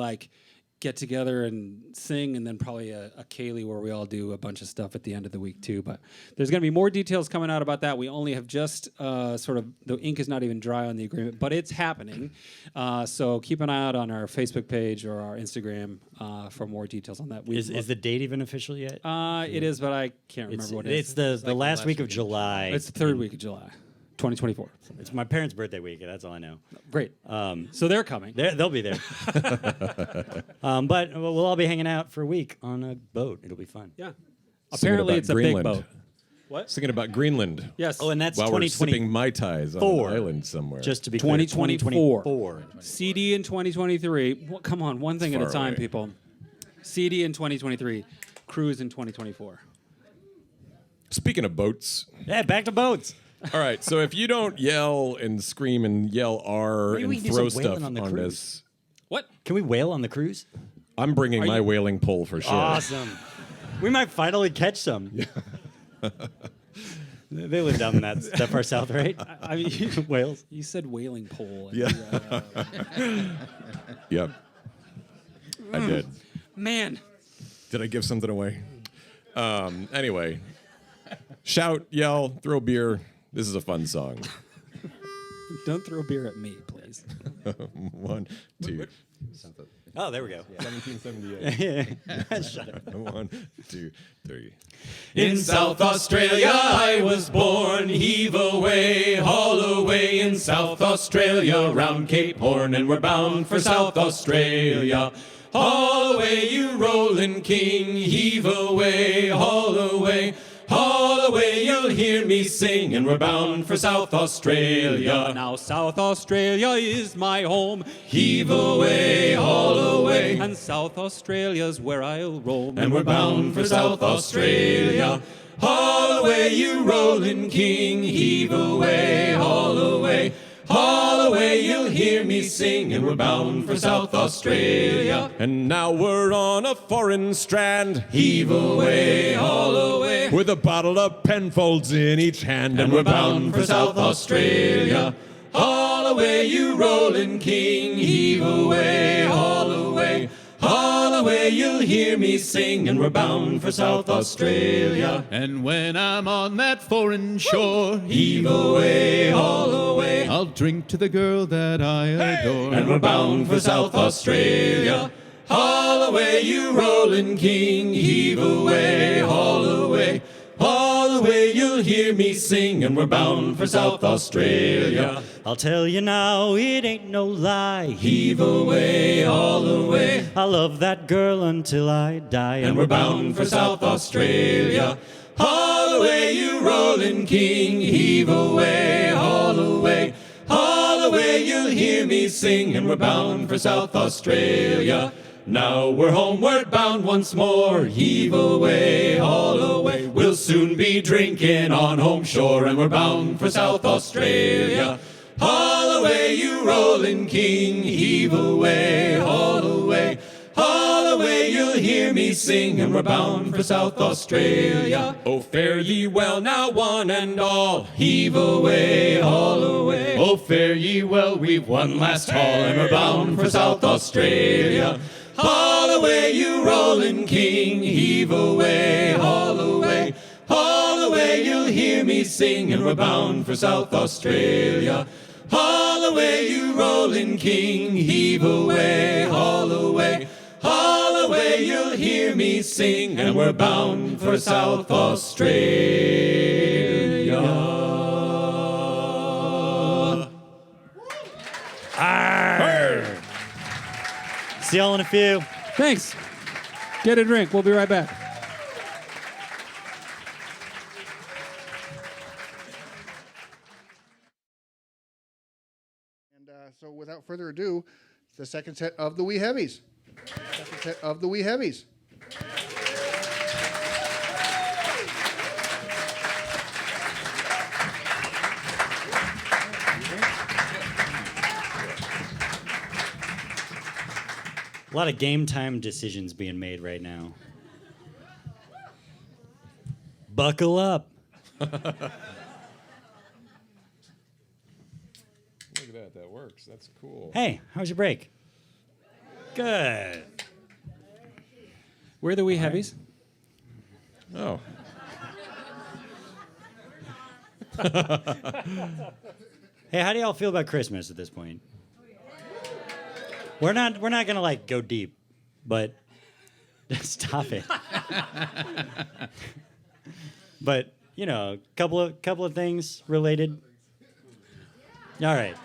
get together and sing, and then probably a Kaylee where we all do a bunch of stuff at the end of the week too. But there's going to be more details coming out about that. We only have just the ink is not even dry on the agreement, but it's happening. So keep an eye out on our Facebook page or our Instagram for more details on that. Is the date even official yet? It is, but I can't remember what it is. It's the last week of July. It's the 3rd week of July, 2024. It's my parents' birthday week. That's all I know. Great. So they're coming. They'll be there. But we'll all be hanging out for a week on a boat. It'll be fun. Yeah. Singing Apparently, about it's a Greenland. big boat. What? Singing about Greenland. Yes. Oh, and that's While we're 2024. sipping Mai Tais on an island somewhere. Just to be clear, 2024. CD in 2023. Well, come on, one thing at a far time, away. people. CD in 2023. Cruise in 2024. Speaking of boats. Yeah, back to boats. All right, so if you don't yell and scream and yell R Maybe we and can do throw some stuff wailing on the on cruise. this, What? Can we whale on the cruise? I'm bringing my you- whaling pole for sure. Awesome. We might finally catch some. They live down that far south, right? I mean, Whales. You said whaling pole. Yeah. Yep. I did. Man. Did I give something away? Anyway, shout, yell, throw beer. This is a fun song. Don't throw beer at me, please. 1, 2. Oh, there we go. 1778. Shut up. 1, 2, 3. In South Australia I was born, heave away, haul away in South Australia, round Cape Horn, and we're bound for South Australia. Haul away, you rolling king, heave away, haul away. Haul away, you'll hear me sing, and we're bound for South Australia. Now South Australia is my home. Heave away, haul away, And South Australia's where I'll roam. and we're bound for South Australia. Haul away, you rolling king, heave away, haul away. Haul away, you'll hear me sing, and we're bound for South Australia. And now we're on a foreign strand. Heave away, haul away, With a bottle of Penfolds in each hand. and we're bound for South Australia. Haul away, you rolling king, heave away, haul away. Haul away, you'll hear me sing, and we're bound for South Australia. And when I'm on that foreign shore, Heave away, haul away, I'll drink to the girl that I adore. and we're bound for South Australia. Haul away, you rolling king, heave away, haul away. Haul away, you'll hear me sing, and we're bound for South Australia. I'll tell you now, it ain't no lie. Heave away, haul away, I love that girl until I die. and we're bound for South Australia. Haul away, you rolling king, heave away, haul away. Haul away, you'll hear me sing, and we're bound for South Australia. Now we're homeward bound once more. Heave away, haul away. We'll soon be drinking on home shore, and we're bound for South Australia. Haul away, you rolling king. Heave away, haul away. Haul away, you'll hear me sing, and we're bound for South Australia. Oh, fare ye well now, one and all. Heave away, haul away. Oh, fare ye well, we've one last haul, and we're bound for South Australia. Haul away, you rolling king, heave away, haul away. Haul away, you'll hear me sing, and we're bound for South Australia. Haul away, you rolling king, heave away, haul away. Haul away, you'll hear me sing, and we're bound for South Australia. See y'all in a few. Thanks. Get a drink. We'll be right back. And so without further ado, the second set of the Wee Heavies. Second set of the Wee Heavies. A lot of game time decisions being made right now. Buckle up. Look at that. That works. That's cool. Hey, how's your break? Good. We're the Wee Heavies. Oh. Hey, how do y'all feel about Christmas at this point? We're not gonna like go deep, but stop it. But you know, couple of things related. All right.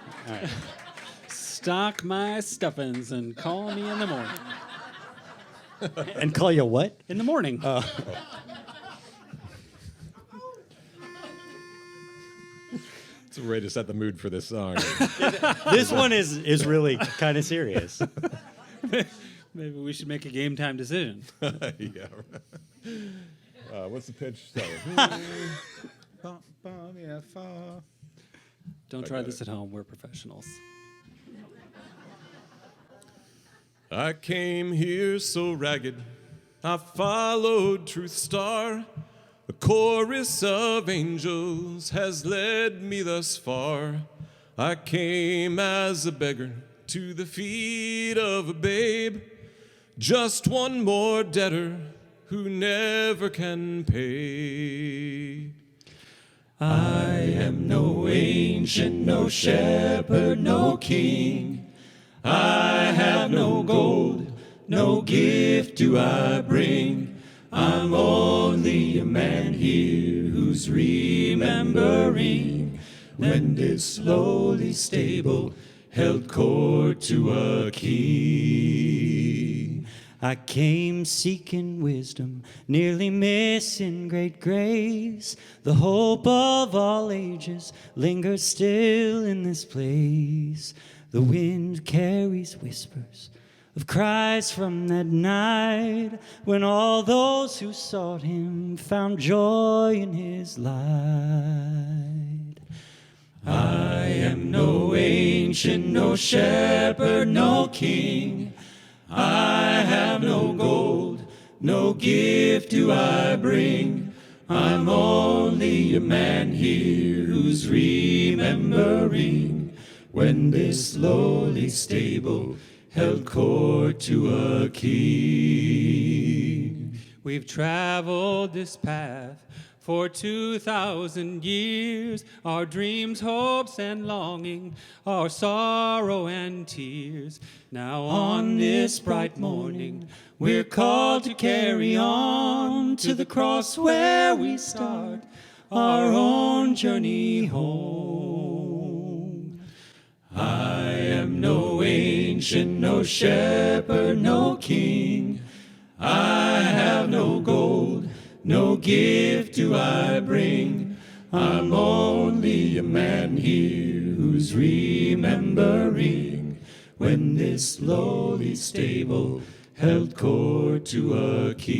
Stock my stuffings and call me in the morning. And call you what? In the morning. It's a way to set the mood for this song. This one is really kind of serious. Maybe we should make a game time decision. Yeah. What's the pitch? Don't try this at home. We're professionals. I came here so ragged, I followed Truth's star. A chorus of angels has led me thus far. I came as a beggar to the feet of a babe, just one more debtor who never can pay. I am no ancient, no shepherd, no king. I have no gold, no gift do I bring. I'm only a man here who's remembering when this lowly stable held court to a king. I came seeking wisdom, nearly missing great grace. The hope of all ages lingers still in this place. The wind carries whispers of cries from that night when all those who sought him found joy in his light. I am no ancient, no shepherd, no king. I have no gold, no gift do I bring. I'm only a man here who's remembering when this lowly stable held court to a king. We've traveled this path for 2,000 years, our dreams, hopes, and longing, our sorrow and tears. Now on this bright morning, we're called to carry on to the cross where we start our own journey home. I am no ancient, no shepherd, no king. I have no gold, no gift do I bring. I'm only a man here who's remembering when this lowly stable held court to a king.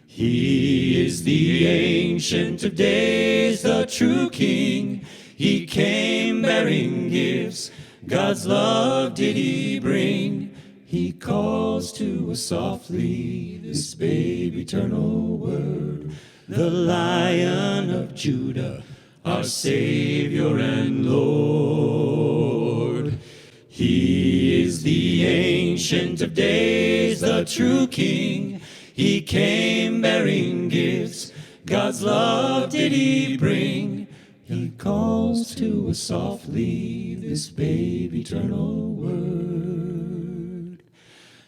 He is the ancient of days, the true king. He came bearing gifts, God's love did he bring. He calls to us softly, this babe eternal word. The Lion of Judah, our Savior and Lord. He is the Ancient of Days, the true King. He came bearing gifts, God's love did he bring. He calls to us softly, this babe eternal word.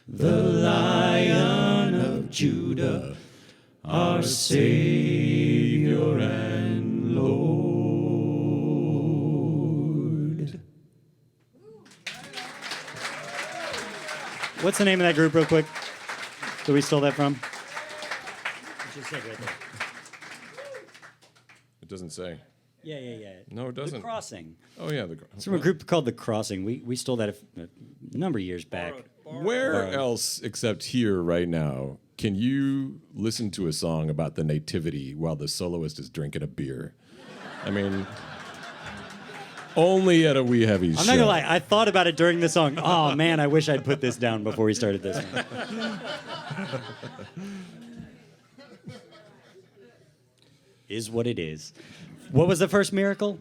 The Lion of Judah, our Savior and Lord. What's the name of that group, real quick? That we stole that from? It just said right there. It doesn't say. Yeah. No, it doesn't. The Crossing. Oh yeah, It's from a group called The Crossing. We stole that a number of years back. Where else except here right now can you listen to a song about the nativity while the soloist is drinking a beer? I mean, only at a Wee Heavies I'm show. not gonna lie, I thought about it during the song. Oh man, I wish I'd put this down before we started this one. Is what it is. What was the first miracle?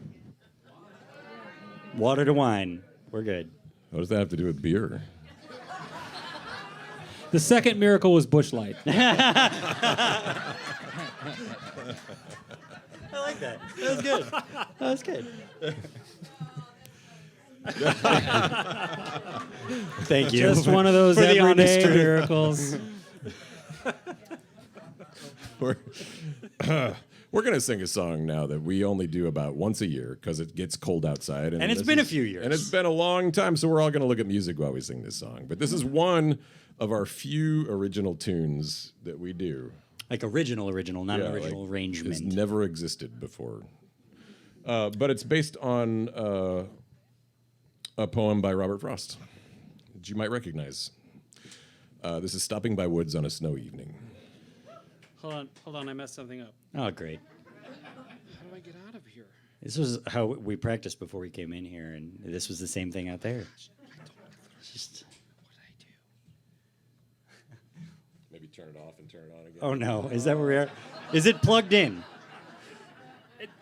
Water to wine. We're good. What does that have to do with beer? The second miracle was Busch Light. I like that. That was good. That was good. Thank you. Just one of those for the honest everyday truth. miracles. We're going to sing a song now that we only do about once a year because it gets cold outside. And it's been a few years. And it's been a long time, so we're all going to look at music while we sing this song. But this is one of our few original tunes that we do. Like original, not Yeah, an original like, arrangement. It's never existed before. But it's based on a poem by Robert Frost that you might recognize. This is Stopping by Woods on a Snow Evening. Hold on, I messed something up. Oh, great. How do I get out of here? This was how we practiced before we came in here, and this was the same thing out there. Just, Maybe turn it off and turn it on again. oh no, is that where we are? Is it plugged in?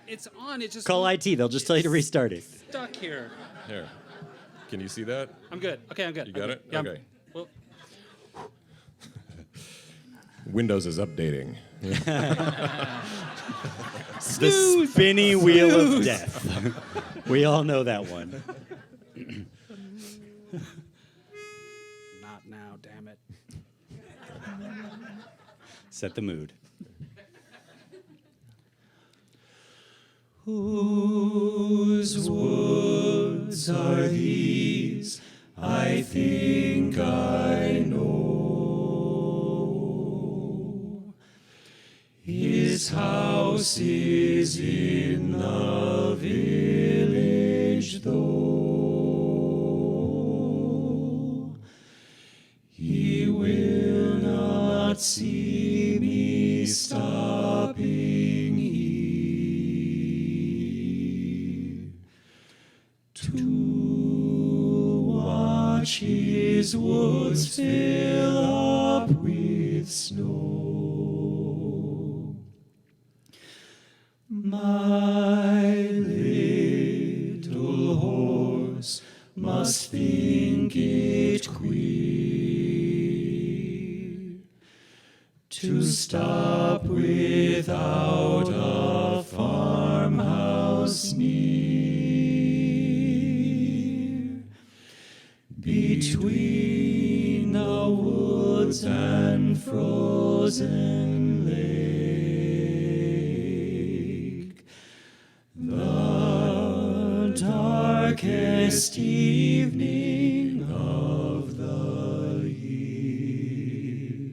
It's on. It just Call IT. They'll just tell you to restart it. stuck here. Here. Can you see that? I'm good. Okay, I'm good. You got it? Yeah, Okay. Well, Windows is updating. The spinny wheel of death. We all know that one. not now, damn it. Set the mood. Whose woods are these? I think I know. His house is in the village, though he will not see me stopping here. watch his woods fill up with snow. My little horse must think it queer to stop without a farmhouse near. Between the woods and frozen lake, the darkest evening of the year,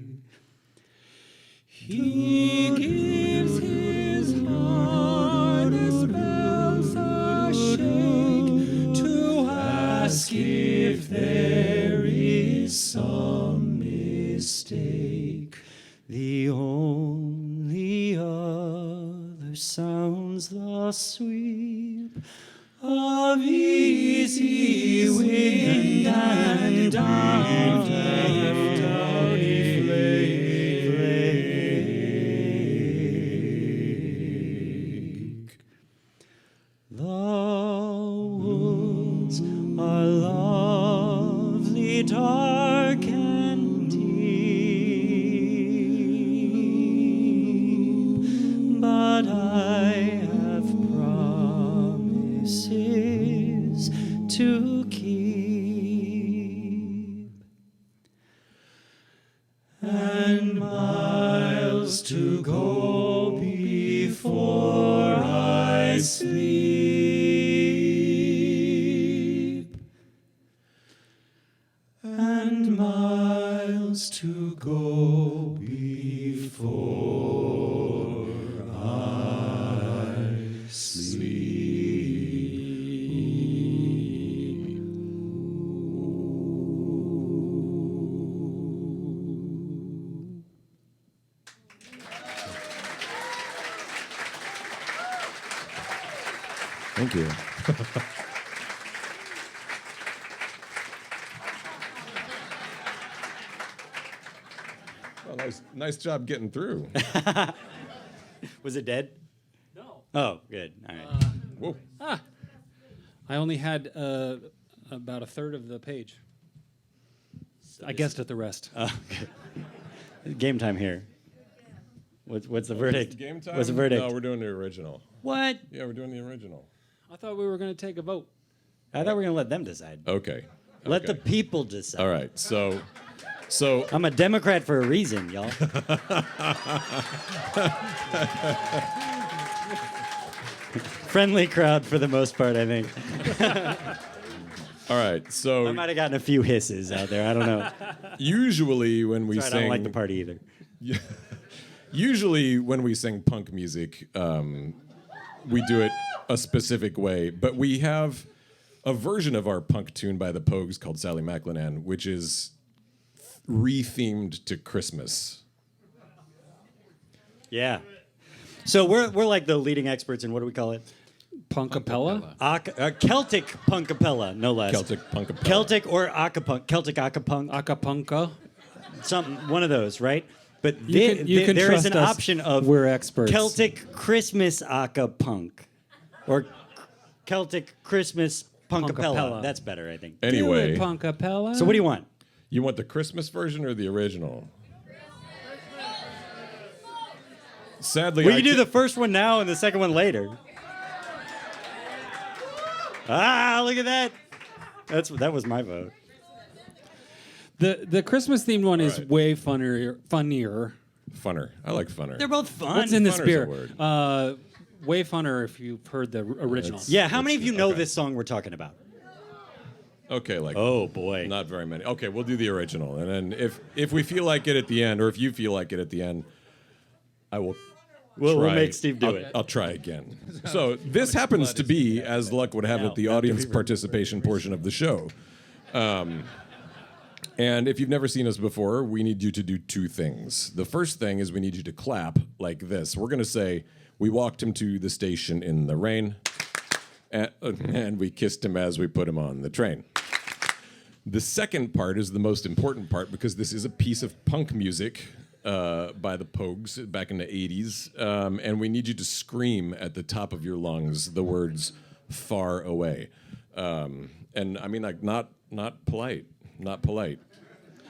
he gives his heart a spell's a shake to ask if there is some mistake. The only other sounds the sweep of easy wind and downy flake. The woods are lovely, dark and deep, but I have promises to keep, and miles to go before I sleep, and miles to go before I sleep. Thank you. Well, nice job getting through. Was it dead? No. Oh, good. All right. Whoa. I only had about a third of the page. I guessed at the rest. Okay. Game time here. What's the verdict? Game time? What's the verdict? No, we're doing the original. What? Yeah, we're doing the original. I thought we were going to take a vote. I thought we were going to let them decide. Okay. Let the Okay. people decide. All right. So I'm a Democrat for a reason, y'all. Friendly crowd for the most part, I think. all right. So I might have gotten a few hisses out there. I don't know. usually when we Sorry, I sing don't like the party either. usually when we sing punk music, we do it a specific way, but we have a version of our punk tune by the Pogues called Sally McLennan, which is re-themed to Christmas. Yeah. So we're like the leading experts in, what do we call it? Punkapella? Celtic punkapella, no less. Celtic punkapella. Celtic or acapunk. Celtic acapunk. Acapunka? Something, one of those, right? But You can there is trust an us. option of We're experts. Celtic Christmas acapunk or Celtic Christmas punkapella. Punkapella. That's better, I think. Anyway, Do it, Punkapella. So what do you want? you want the Christmas version or the original? Sadly, We I can do can't- the first one now and the second one later. Ah, look at that. That was my vote. The Christmas themed one is Right. way funnier. Funner. I like funner. They're both fun. What's in the Funner's a spirit? word. Way funner if you've heard the original. Yeah, how many of you know Okay. this song we're talking about? Okay, like Oh boy. not very many. Okay, we'll do the original, and then if we feel like it at the end, or if you feel like it at the end, I will. We'll try- make Steve do I'll- it. I'll try again. So this happens to be, as luck would have it, the audience participation portion of the show. And if you've never seen us before, we need you to do two things. The first thing is we need you to clap like this. We're going to say, "We walked him to the station in the rain, and we kissed him as we put him on the train." The second part is the most important part because this is a piece of punk music by the Pogues back in the 80s. And we need you to scream at the top of your lungs the words "far away." And I mean, like, not polite. Not polite.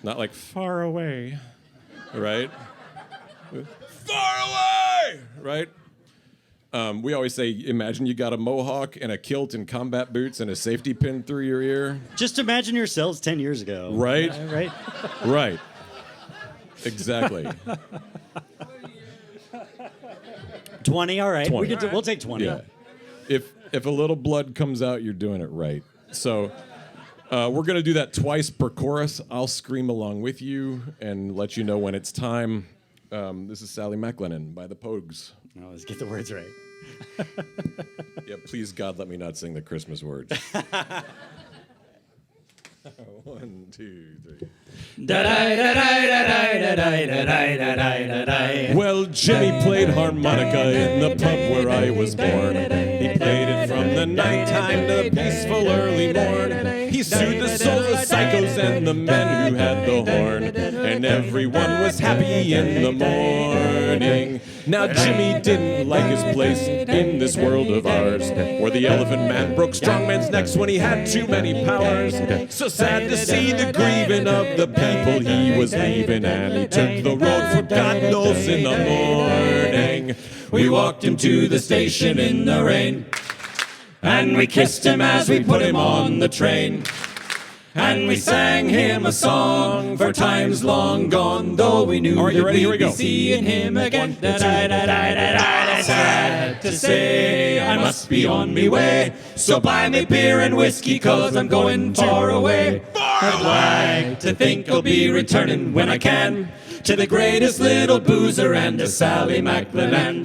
Not like "far away," right? "Far away," right? We always say, imagine you got a mohawk and a kilt and combat boots and a safety pin through your ear. Just imagine yourselves 10 years ago. Right? Right? Right. Exactly. 20, all right. 20. We'll take 20. Yeah. If a little blood comes out, you're doing it right. So we're going to do that twice per chorus. I'll scream along with you and let you know when it's time. This is Sally McLennan by the Pogues. No, let's get the words right. Yeah, please, God, let me not sing the Christmas words. 1, 2, 3. Well, Jimmy played harmonica in the pub where I was born. He played it from the nighttime to the peaceful early morn. He soothed the souls of psychos and the men who had the horn. And everyone was happy in the morning. Now Jimmy didn't like his place in this world of ours, where the elephant man broke strongman's necks when he had too many powers. So sad to see the grieving of the people he was leaving, and he took the road for God knows in the morning. We walked him to the station in the rain, and we kissed him as we put him on the train. And we sang him a song for times long gone, though we knew that we'd be seeing him again. Sad to say, I must be on me way, so buy me beer and whiskey, 'cause I'm going far away. I'd like to think I'll be returning when I can to the greatest little boozer and to Sally McLennan.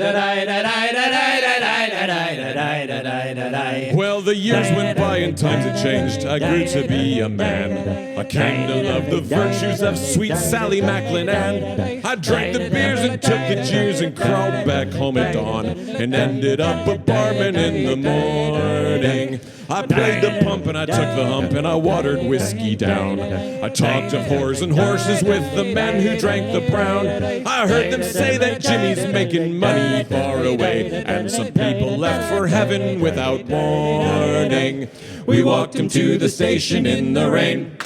Well, the years went by and times had changed. I grew to be a man, a candle of the virtues of sweet Sally McLennan. I drank the beers and took the jeers and crawled back home at dawn and ended up a barman in the morning. I played the pump and I took the hump and I watered whiskey down. I talked of whores and horses with the men who drank the brown. I heard them say that Jimmy's making money far away, and some people left for heaven without warning. We walked him to the station in the rain,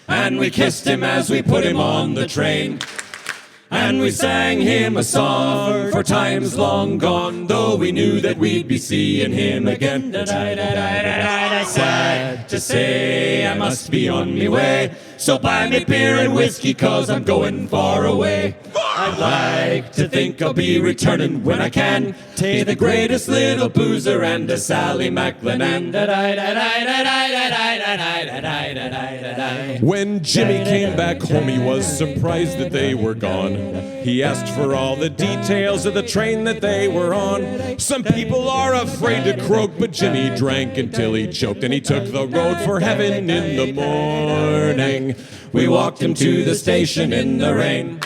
and we kissed him as we put him on the train. And we sang him a song for times long gone, though we knew that we'd be seeing him again. Sad to say, I must be on me way, so buy me beer and whiskey, 'cause I'm going far away. I'd like to think I'll be returning when I can to the greatest little boozer and to Sally McLennan. When Jimmy came back home, he was surprised that they were gone. He asked for all the details of the train that they were on. Some people are afraid to croak, but Jimmy drank until he choked, and he took the road for heaven in the morning. We walked him to the station in the rain,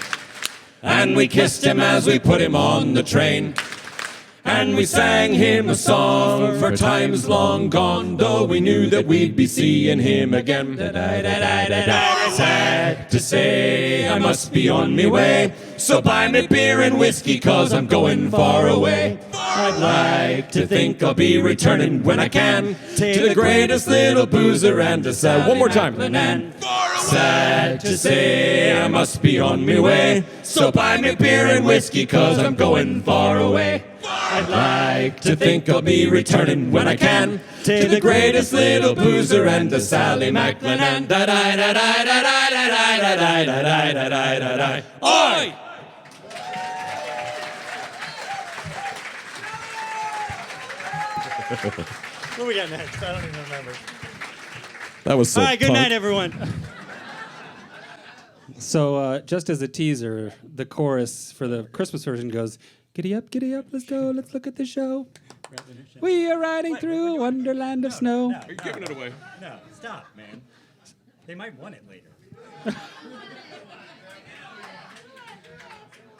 and we kissed him as we put him on the train. And we sang him a song for times long gone, though we knew that we'd be seeing him again. Sad to say, I must be on me way, so buy me beer and whiskey, 'cause I'm going far away. I'd like to think I'll be returning when I can to the greatest little boozer and to Sally. One more time. Sad to say, I must be on me way, so buy me beer and whiskey, 'cause I'm going far away. I'd like to think I'll be returning when I can to the greatest little boozer and to Sally McLennan. Oi! What we got next? I don't even remember. That was so All right, good punk. night, everyone. So just as a teaser, the chorus for the Christmas version goes, giddy up, let's go, let's look at the show. We are riding through a wonderland of snow. Are you giving it away? No, stop, man. They might want it later.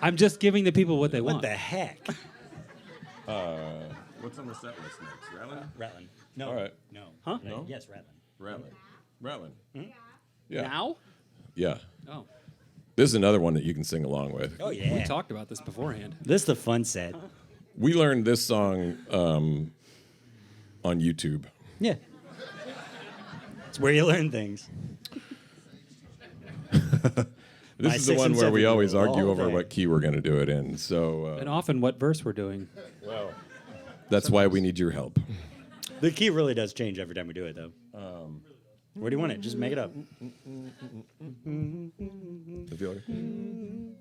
I'm just giving the people what they What want. the heck? What's on the set list next? Rattlin'? Ratlin. No. All right. No. Huh? No? Yes, Ratlin. Rattlin'. Rattling. Yeah. Now? Yeah. Oh, This is another one that you can sing along with. Oh, we yeah. talked about this beforehand. This is the fun set. We learned this song on YouTube. Yeah. It's where you learn things. This My is the 6 one and where we 7-year-old always argue all over day. what key we're going to do it in. So And often what verse we're doing. that's why we need your help. The key really does change every time we do it, though. Where do you want it? Just make it up. I feel like-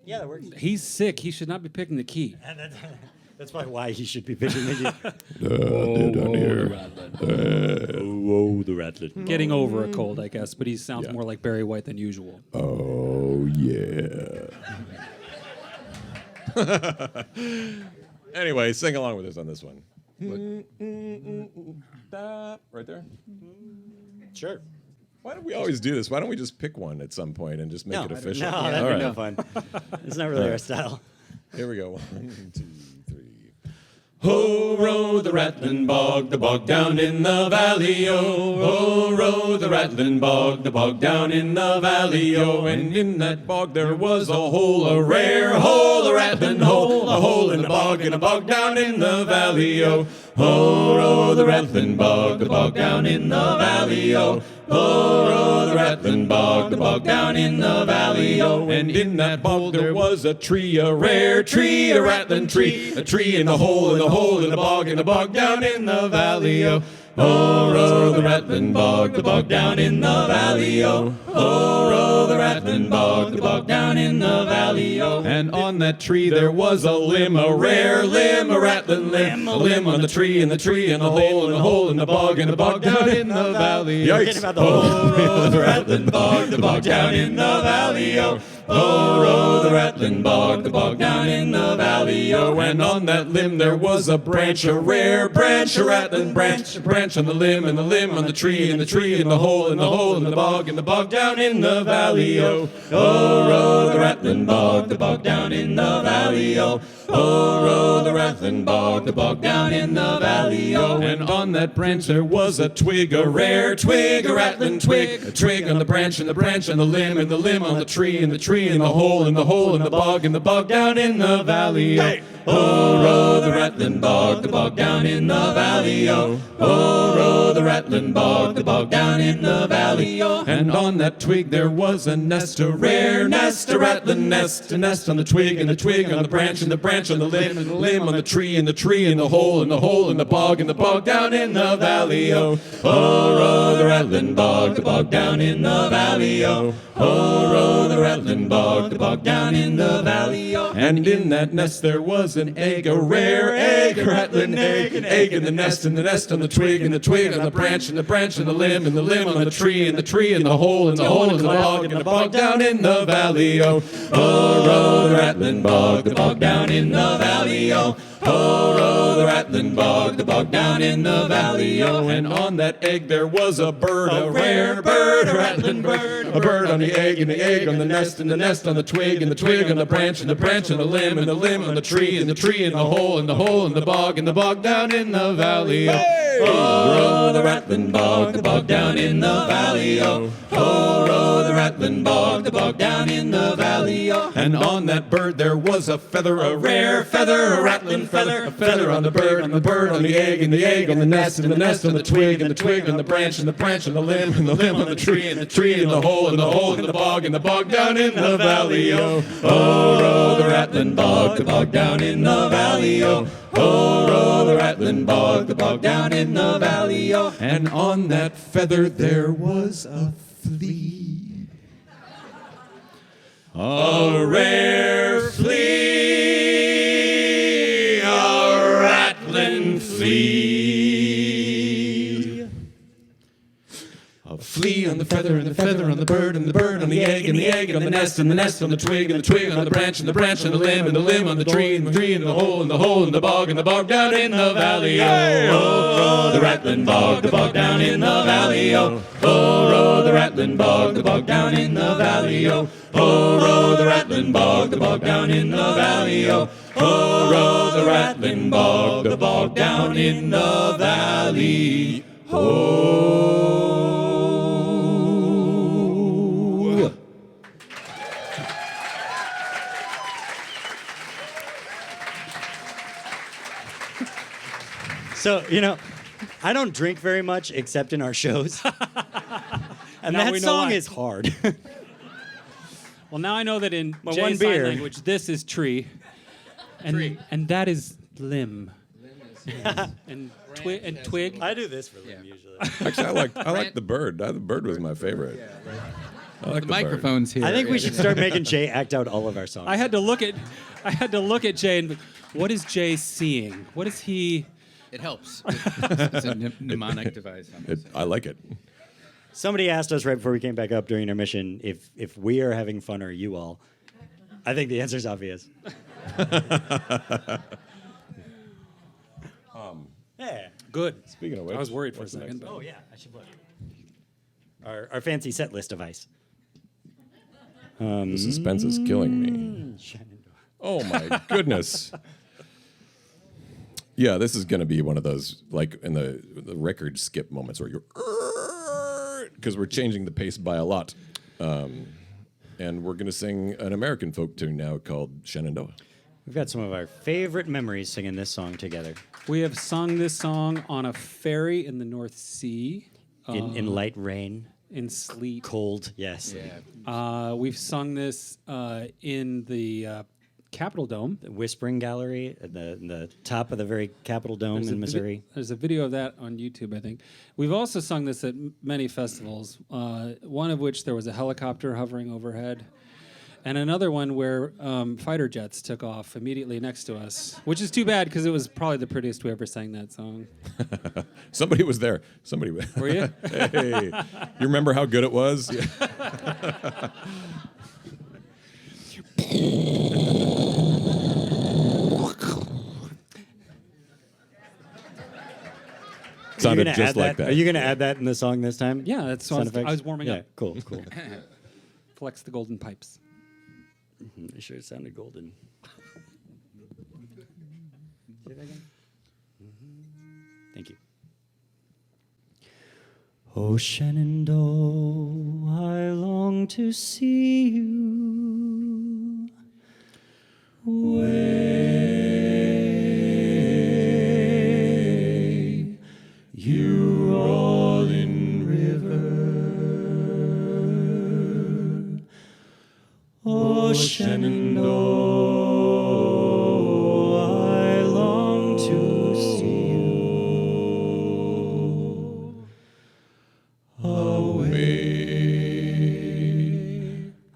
Yeah, that works. He's sick. He should not be picking the key. That's probably why he should be pitching the key. down here. Whoa, the rattling. Getting over a cold, I guess, but he sounds Yeah. more like Barry White than usual. Oh, yeah. Anyway, sing along with us on this one. Right there. Sure. Why do we always do this? Why don't we just pick one at some point and just make it official? No, All that'd be right. no fun. It's not really our style. Here we go. 1, 2, 3. Ho, row the rattling bog down in the valley, oh. Ho, row the rattling bog down in the valley, oh. And in that bog there was a hole, a rare hole, a rattling hole, a hole in the bog, and a bog down in the valley, oh. Ho, row the rattling bog down in the valley, oh. Ho, row the rattling bog down in the valley, oh. And in that bog there was a tree, a rare tree, a rattling tree, a tree in the hole, in the hole, in the bog down in the valley, oh. Oh, row the rattling bog down in the valley, oh. Oh, row the rattling bog down in the valley, oh. And on that tree there was a limb, a rare limb, a rattling limb, a limb on the tree, and the tree, and the hole, and the hole, in the bog down in the valley. Forgetting about the Oh, row the rattling bog down in the valley, oh. Oh, row the rattling bog down in the valley, oh. And on that limb there was a branch, a rare branch, a rattling branch, a branch on the limb, and the limb on the tree, and the tree, and the hole, in the hole, in the bog down in the valley, oh. Oh, row the rattling bog down in the valley, oh. Oh, row the rattling bog down in the valley, oh. And on that branch there was a twig, a rare twig, a rattling twig, a twig on the branch, and the branch on the limb, and the limb on the tree, and the tree, and the hole, in the hole, in the bog down in the valley, oh. Oh, row the rattling bog down in the valley, oh. Oh, row the rattling bog down in the valley, oh. And on that twig there was a nest, a rare nest, a rattling nest, a nest on the twig, and the twig on the branch, and the branch on the limb, and the limb on the tree, and the tree, and the hole, in the hole, in the bog down in the valley, oh. Oh, row the rattling bog down in the valley, oh. Oh, row the rattling bog down in the valley, oh. And in that nest there was an egg, a rare egg, a rattling egg, an egg in the nest, and the nest on the twig, and the twig on the branch, and the branch on the limb, and the limb on the tree, and the tree, and the hole, in the hole, in the bog down in the valley, oh. Oh, row the rattling bog down in the valley, oh. Oh, row the rattling bog down in the valley, oh. And on that egg there was a bird, a rare bird, a rattling bird, a bird on the egg, and the egg on the nest, and the nest on the twig, and the twig on the branch, and the branch on the limb, and the limb on the tree, and the tree in the hole, in the hole, in the bog down in the valley, oh. Oh, row the rattling bog down in the valley, oh. Oh, row the rattling bog down in the valley, oh. And on that bird there was a feather, a rare feather, a rattling feather, a feather on the bird, on the egg, and the egg on the nest, and the nest on the twig, and the twig on the branch, and the branch on the limb, and the limb on the tree, and the tree in the hole, in the hole, in the bog down in the valley, oh. Oh, row the rattling bog down in the valley, oh. Oh, row the rattling bog down in the valley, oh. And on that feather there was a flea, a rare flea, a rattling flea. A flea on the feather, and the feather on the bird, and the bird on the egg, and the egg on the nest, and the nest on the twig, and the twig on the branch, and the branch on the limb, and the limb on the tree, and the tree in the hole, in the hole, in the bog down in the valley, oh. Oh, row the rattling bog down in the valley, oh. Oh, row the rattling bog down in the valley, oh. Oh, row the rattling bog down in the valley, oh. Oh, row the rattling bog down in the valley, oh. So, I don't drink very much except in our shows. And Now that we know song why. is hard. Well, now I know that in My Jay one sign beer. language, this is tree, and that is limb. and twig. I do this for them usually. Actually, I like the bird. The bird was my favorite. I like The the bird. microphone's here. I think we should start making Jay act out all of our songs. I had to look at Jay and be, what is Jay seeing? What is he? It helps. It's a mnemonic device. I like it. Somebody asked us right before we came back up during intermission if we are having fun or you all. I think the answer is obvious. Yeah. Good. Speaking of which, I was worried for a what's the second. next but- Oh yeah, I should look. Our fancy set list device. The suspense is killing me. Oh my goodness. Yeah, this is going to be one of those, like in the record skip moments where you're, because we're changing the pace by a lot. And we're going to sing an American folk tune now called Shenandoah. We've got some of our favorite memories singing this song together. We have sung this song on a ferry in the North Sea, In light rain, in sleet. cold, yes. We've sung this in the Capitol Dome. The Whispering Gallery at the top of the very Capitol Dome in Missouri. There's a video of that on YouTube, I think. We've also sung this at many festivals, one of which there was a helicopter hovering overhead, and another one where fighter jets took off immediately next to us, which is too bad because it was probably the prettiest we ever sang that song. Somebody was there. Somebody. Were you? Hey, you remember how good it was? Sounded just like that. Are you going to add that in the song this time? Yeah, that's what Sound I effects? was warming yeah, up. Cool. Flex the golden pipes. It sure sounded golden. Say that again. Thank you. Oh, Shenandoah, I long to see you. Way you rolling river. Oh, Shenandoah, I long to see you. Away,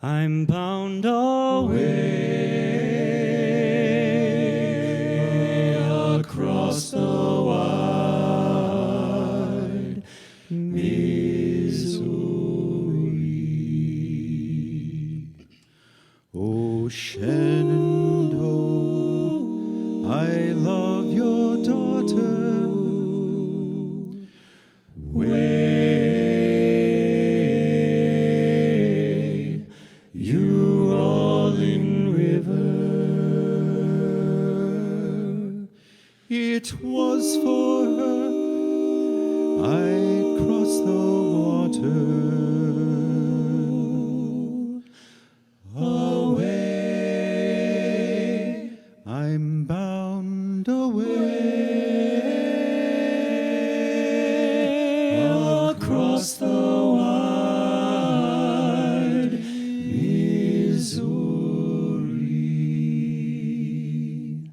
I'm bound away across the wide Missouri. Oh, Shenandoah, I love your daughter. Way you rolling river. It was for her I crossed the water. Away, I'm bound away across the wide Missouri.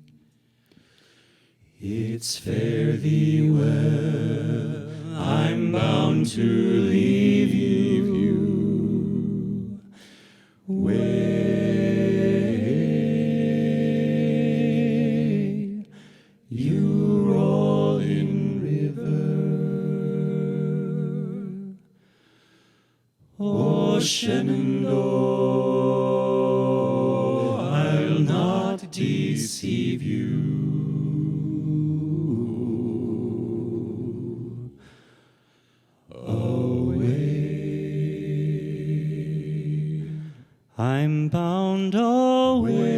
It's fare thee well, I'm bound to leave you. Way you rolling river. Oh, Shenandoah, I'll not deceive you. Away, I'm bound away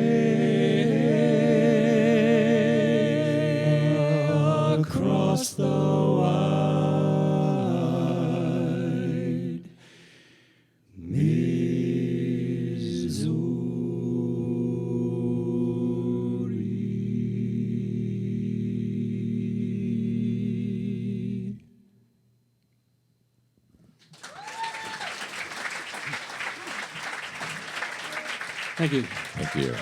across the wide Missouri. Thank you. Thank you.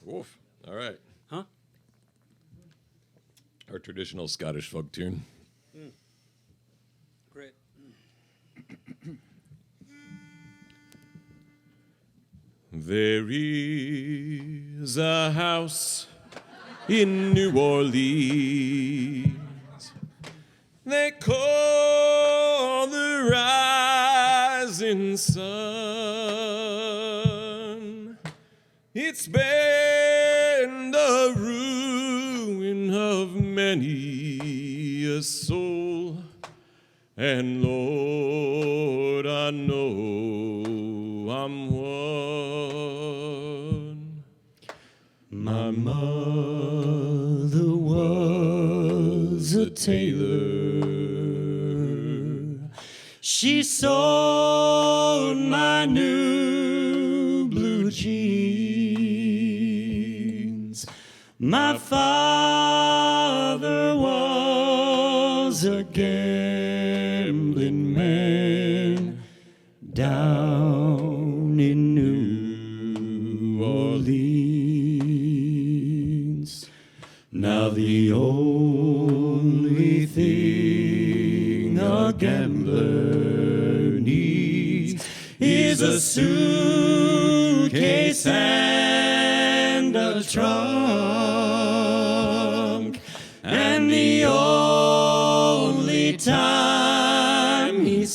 Woof. All right. Huh? Our traditional Scottish folk tune. Great. There is a house in New Orleans they call the rising sun. It's been the ruin of many a soul, and Lord, I know I'm one. My mother was a tailor. She sewed my new blue jeans. My father was a gambling man down in New Orleans. Now the only thing a gambler needs is a suitcase and a trunk. And the only time he's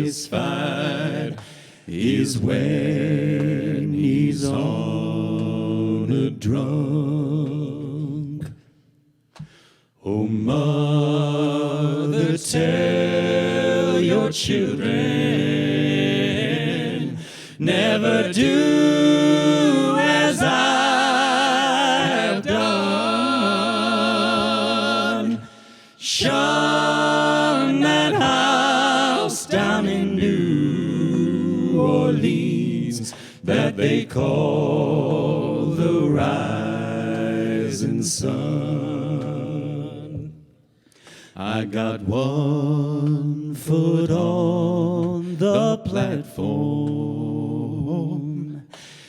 satisfied is when he's on a drunk. Oh, mother, tell your children, never do as I have done. Shun that house down in New Orleans that they call the rising sun. I got one foot on the platform,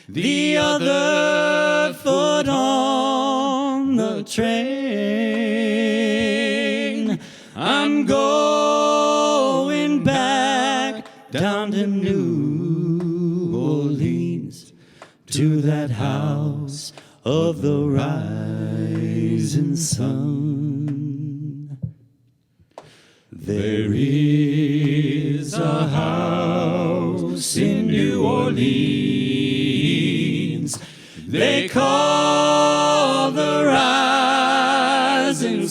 the other foot on the train. I'm going back down to New Orleans, to that house of the rising sun. There is a house in New Orleans they call the rising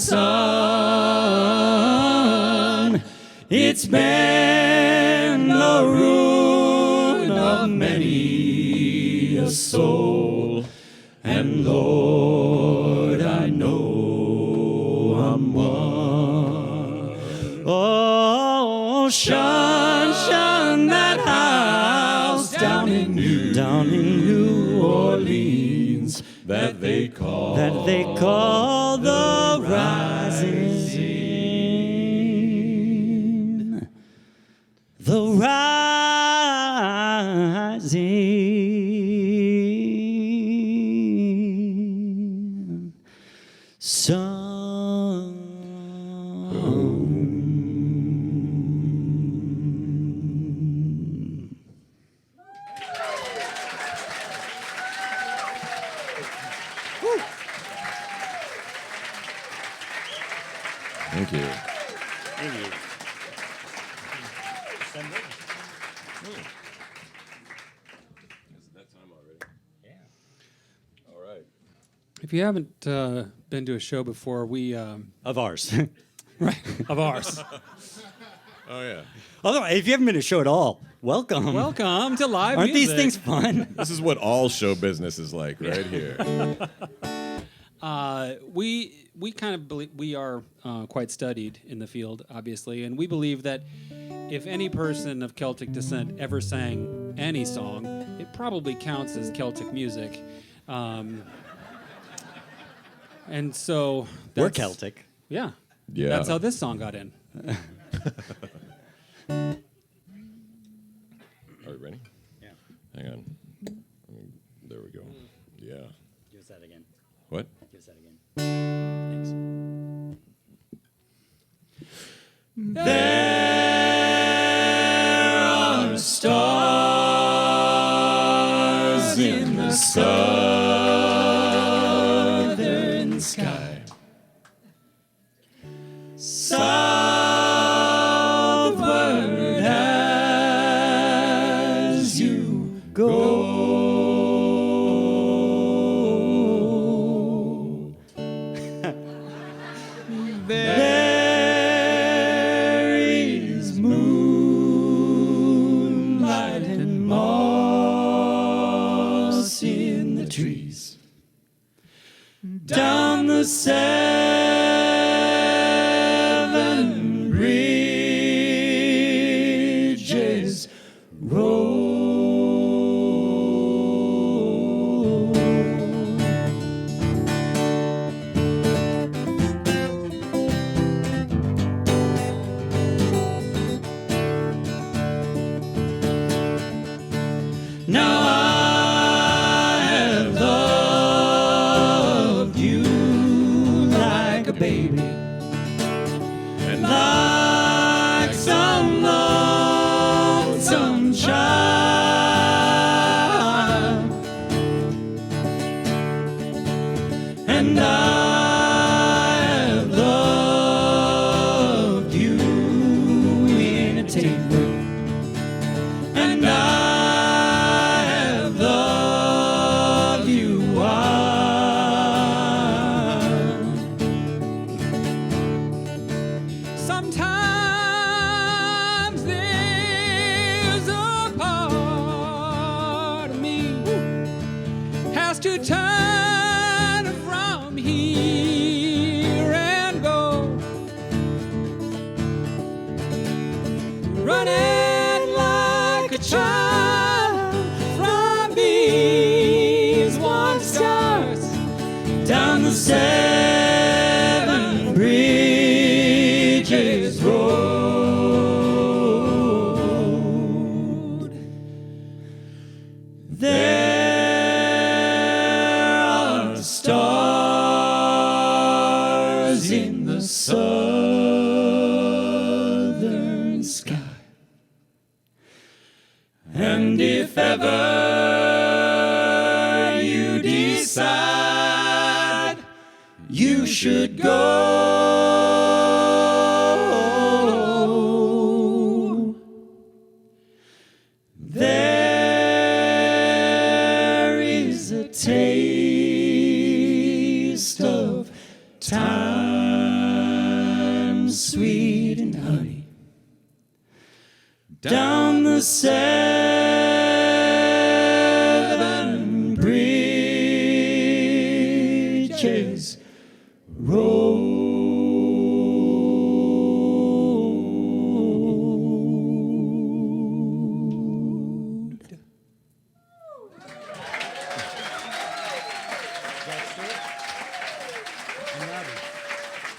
sun. It's been the ruin of many a soul, and Lord, I know I'm one. Oh, shun that house down in New Orleans that they call the rising, sun. Thank you. Thank you. Is it that time already? Yeah. All right. If you haven't been to a show before, we Of ours. right of ours. Oh, yeah. Otherwise, if you haven't been to a show at all, welcome. Welcome to live Aren't music. these things fun? This is what all show business is like right here. We kind of believe we are quite studied in the field, obviously, and we believe that if any person of Celtic descent ever sang any song, it probably counts as Celtic music. And so We're that's- Celtic. Yeah. Yeah. That's how this song got in. Are we ready? Yeah. Hang on. There we go. Yeah. Give us that again. What? Give us that again. Thanks. There are stars in the southern sky. Southward as you go. There is moonlight and moss in the trees. Down the seven bridges roll. Now I have loved you like a baby, and like some lonesome child, and I have loved you in a taper, and I have loved you wild. Sometimes there's a part of me has to turn from here and go, running like a child from these one stars down the seven bridges road. There are stars in the southern sky. And if ever you decide you should go, there is a taste of time, sweet and honey, down the seven bridges road.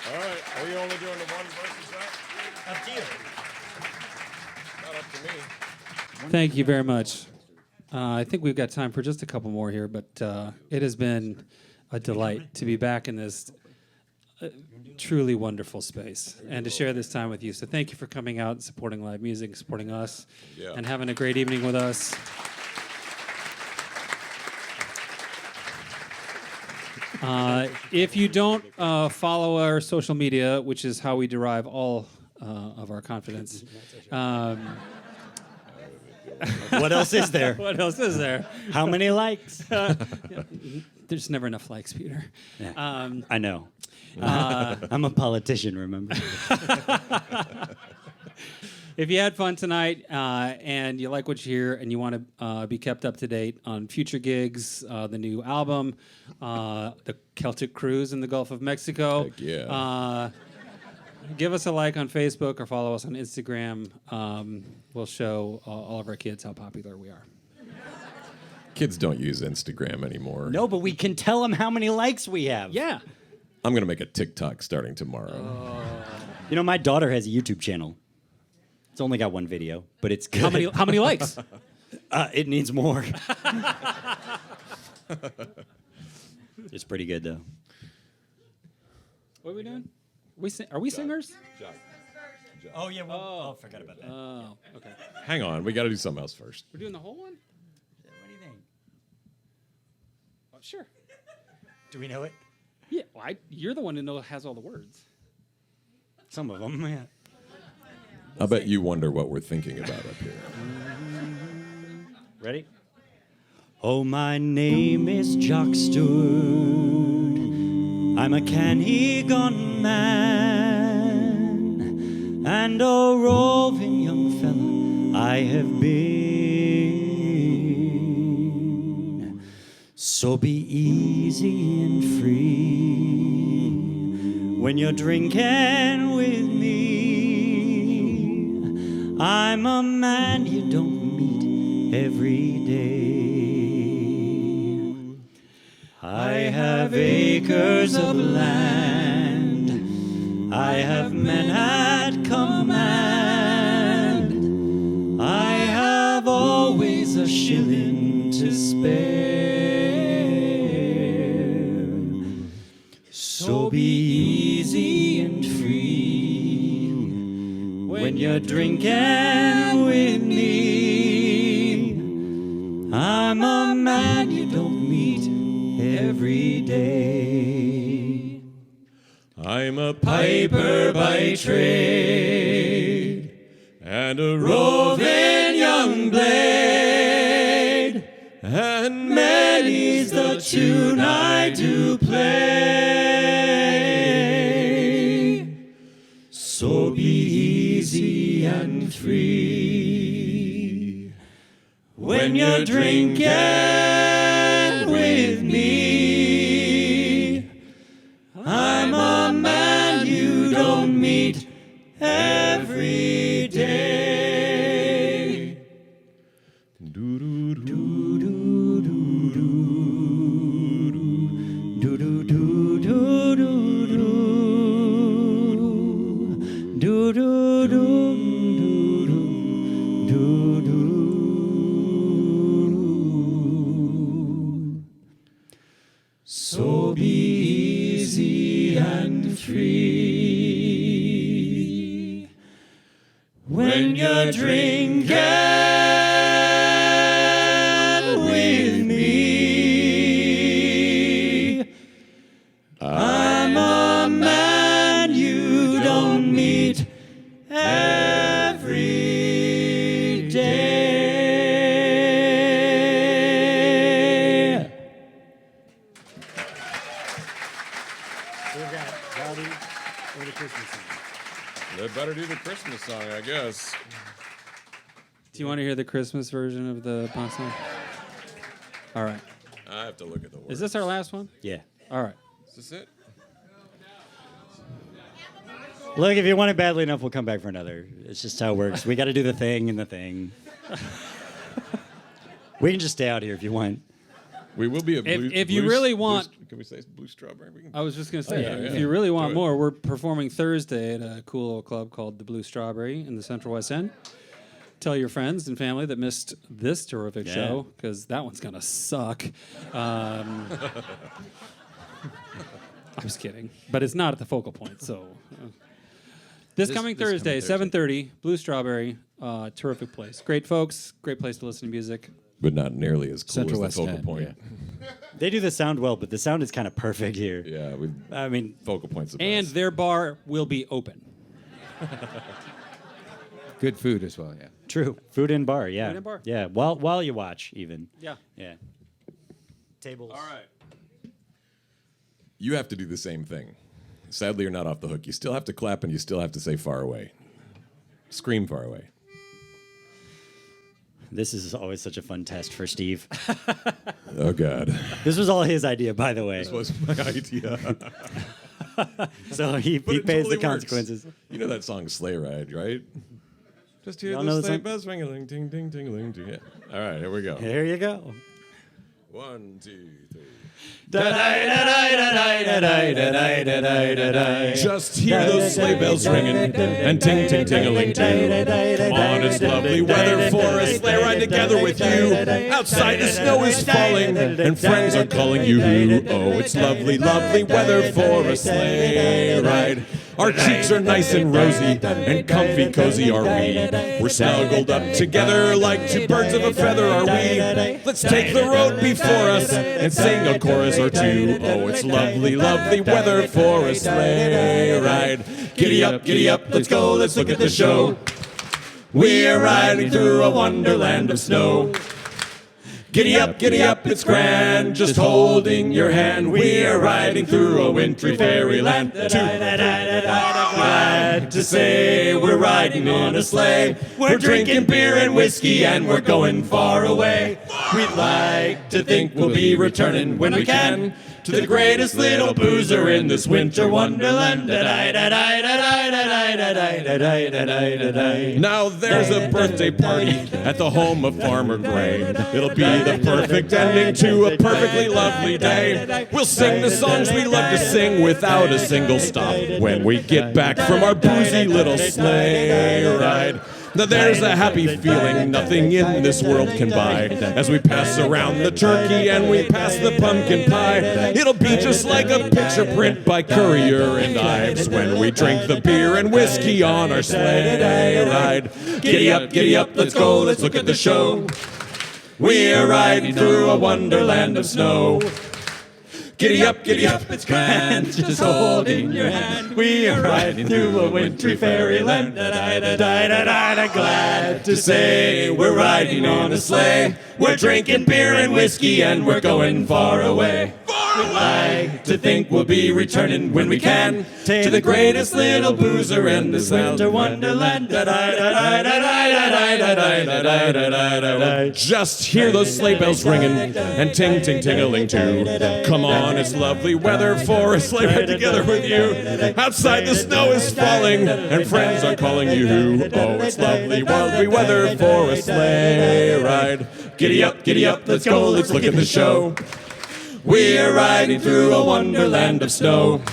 All right. Are we only doing the one verse? Is that? Up to you. Not up to me. Thank you very much. I think we've got time for just a couple more here, but it has been a delight to be back in this truly wonderful space and to share this time with you. So thank you for coming out and supporting live music, supporting us, Yeah. and having a great evening with us. If you don't follow our social media, which is how we derive all of our confidence, What else is there? what else is there? How many likes? There's never enough likes, Peter. I know. I'm a politician, remember? If you had fun tonight and you like what you hear and you want to be kept up to date on future gigs, the new album, the Celtic Cruise in the Gulf of Mexico, Heck yeah. give us a like on Facebook or follow us on Instagram. We'll show all of our kids how popular we are. Kids don't use Instagram anymore. No, but we can tell them how many likes we have. Yeah. I'm going to make a TikTok starting tomorrow. You know, my daughter has a YouTube channel. It's only got one video, but it's good. How many likes? It needs more. It's pretty good though. What are we doing? Are we singers? Oh yeah. Well, I forgot about that. Oh, okay. Hang on, we got to do something else first. We're doing the whole one? What do you think? Oh, sure. Do we know it? Yeah, well, you're the one who has all the words. Some of them. Yeah. I bet you wonder what we're thinking about up here. Ready? Oh, my name is Jock Stewart. I'm a canny gun man, and a roving young fella I have been. So be easy and free when you're drinking with me. I'm a man you don't meet every day. I have acres of land. I have men at command. I have always a shilling to spare. So be easy and free when you're drinking with me. I'm a man you don't meet every day. I'm a piper by trade and a roving young blade, and Many's the tune I do play. So be easy and free when you're drinking with me. I'm a man you don't meet every day. So be easy and free when you're drinking with me. I'm a man you don't meet every day. We've got Rowdy or the Christmas song. They better do the Christmas song, I guess. Do you want to hear the Christmas version of the pop song? All right. I have to look at the words. Is this our last one? Yeah. All right. Is this it? Look, if you want it badly enough, we'll come back for another. It's just how it works. We got to do the thing and the thing. We can just stay out here if you want. We will be a blue. If you really want- can we say blue strawberry? We can, I was just going to say, yeah, if yeah. you really want Do it. more, we're performing Thursday at a cool little club called the Blue Strawberry in the Central West End. Tell your friends and family that missed this terrific Yeah. show, because that one's going to suck. I was kidding. But it's not at the focal point, so... This coming Thursday, 7:30, Blue Strawberry, terrific place. Great folks, great place to listen to music. but not nearly as cool Central as the West focal End, point. They do the sound well, but the sound is kind of perfect here. Yeah, we I mean, focal points. The And best. their bar will be open. Good food as well, yeah. true. Food and bar, yeah. Food and bar. Yeah, while you watch, even. Yeah. Yeah. Tables. All right. You have to do the same thing. Sadly, you're not off the hook. You still have to clap and you still have to say far away. Scream far away. This is always such a fun test for Steve. Oh, God. This was all his idea, by the way. This was my idea. So he But it pays totally the consequences. works. You know that song Sleigh Ride, right? Just hear Y'all know the the sleigh song? bells ringing, ting, ting, ting, ting. Yeah. All right, here we go. There you go. 1, 2, 3. Just hear those sleigh bells ringing and ting ting ting-a-ling too. Come on, it's lovely weather for a sleigh ride together with you. Outside the snow is falling and friends are calling you. Oh, it's lovely, lovely weather for a sleigh ride. Our cheeks are nice and rosy and comfy cozy are we. We're snuggled up together like two birds of a feather are we. Let's take the road before us and sing a chorus or two. Oh, it's lovely, lovely weather for a sleigh ride. Giddy up, let's go, let's look at the show. We're riding through a wonderland of snow. Giddy up, it's grand, just holding your hand. We're riding through a wintry fairyland. Glad to say we're riding on a sleigh. We're drinking beer and whiskey and we're going far away. We'd like to think we'll be returning when we can to the greatest little boozer in this winter wonderland. Now there's a birthday party at the home of Farmer Gray. It'll be the perfect ending to a perfectly lovely day. We'll sing the songs we love to sing without a single stop when we get back from our boozy little sleigh ride. Now there's a happy feeling nothing in this world can buy as we pass around the turkey and we pass the pumpkin pie. It'll be just like a picture print by Currier and Ives when we drink the beer and whiskey on our sleigh ride. Giddy up, let's go, let's look at the show. We're riding through a wonderland of snow. Giddy up, it's grand, just holding your hand. We are riding through a wintry fairyland. Glad to say we're riding on a sleigh. We're drinking beer and whiskey and we're going far away. We'd like to think we'll be returning when we can to the greatest little boozer in this winter wonderland. Just hear those sleigh bells ringing and ting ting ting-a-ling too. Come on, it's lovely weather for a sleigh ride together with you. Outside the snow is falling and friends are calling you. Oh, it's lovely, lovely weather for a sleigh ride. Giddy up, let's go, let's look at the show. We're riding through a wonderland of snow.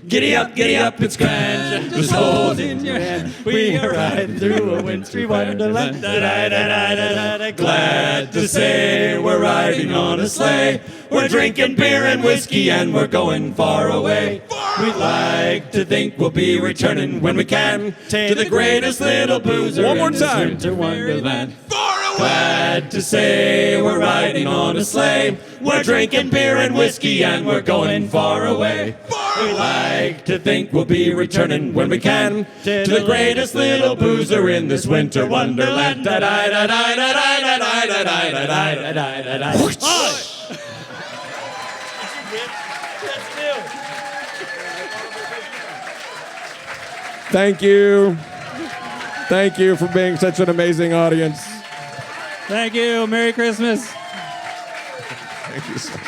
Giddy up, it's grand, just holding your hand. We are riding through a wintry wonderland. Glad to say we're riding on a sleigh. We're drinking beer and whiskey and we're going far away. We'd like to think we'll be returning when we can to the greatest little boozer in this winter wonderland. Glad to say we're riding on a sleigh. We're drinking beer and whiskey and we're going far away. We like to think we'll be returning when we can to the greatest little boozer in this winter wonderland. Thank you. Thank you for being such an amazing audience. Thank you. Merry Christmas. Thank you so much.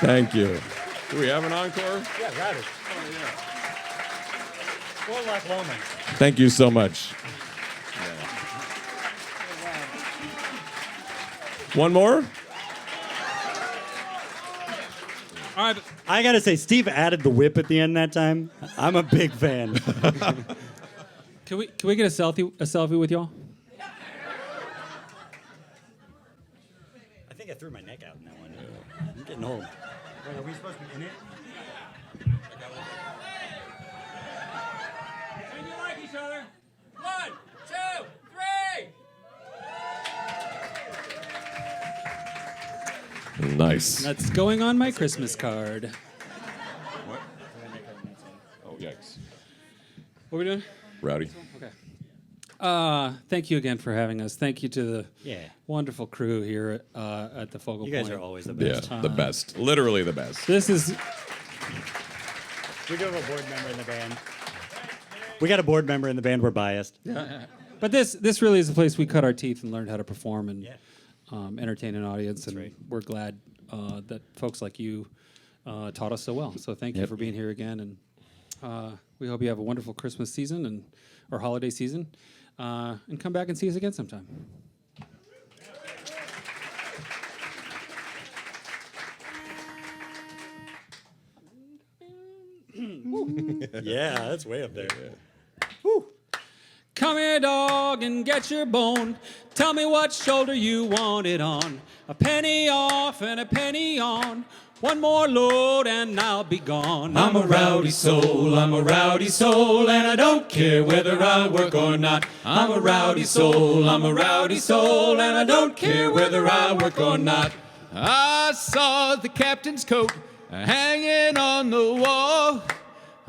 Thank you. Do we have an encore? Yeah, got it. Thank you so much. One more? All right. I gotta say, Steve added the whip at the end that time. I'm a big fan. Can we get a selfie with y'all? I think I threw my neck out in that one. I'm getting old. Wait, are we supposed to be in it? When you like each other. 1, 2, 3. Nice. That's going on my Christmas card. Oh, yikes. What are we doing? Rowdy. Okay. Thank you again for having us. Thank you to the wonderful crew here at the Focal You Point. guys are always the Yeah, best. the best. Literally the best. This is We do have a board member in the band. We got a board member in the band. We're biased. But this really is a place we cut our teeth and learned how to perform and entertain an audience. And we're glad that folks like you taught us so well. So thank you for being here again. And we hope you have a wonderful Christmas season or holiday season. And come back and see us again sometime. Yeah, that's way up there. Come here, dog, and get your bone. Tell me what shoulder you want it on. A penny off and a penny on. One more load and I'll be gone. I'm a rowdy soul, I'm a rowdy soul, and I don't care whether I work or not. I'm a rowdy soul, I'm a rowdy soul, and I don't care whether I work or not. I saw the captain's coat hanging on the wall.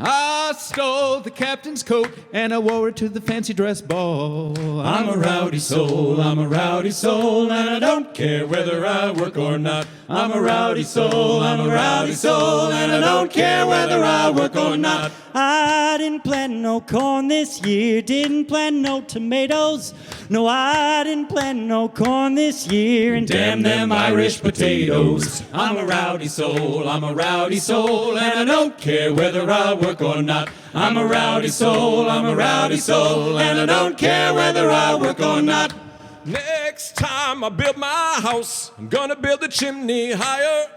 I stole the captain's coat and I wore it to the fancy dress ball. I'm a rowdy soul, I'm a rowdy soul, and I don't care whether I work or not. I'm a rowdy soul, I'm a rowdy soul, and I don't care whether I work or not. I didn't plant no corn this year, didn't plant no tomatoes. No, I didn't plant no corn this year, and Damn them Irish potatoes. I'm a rowdy soul, I'm a rowdy soul, and I don't care whether I work or not. I'm a rowdy soul, I'm a rowdy soul, and I don't care whether I work or not. Next time I build my house, I'm gonna build the chimney higher.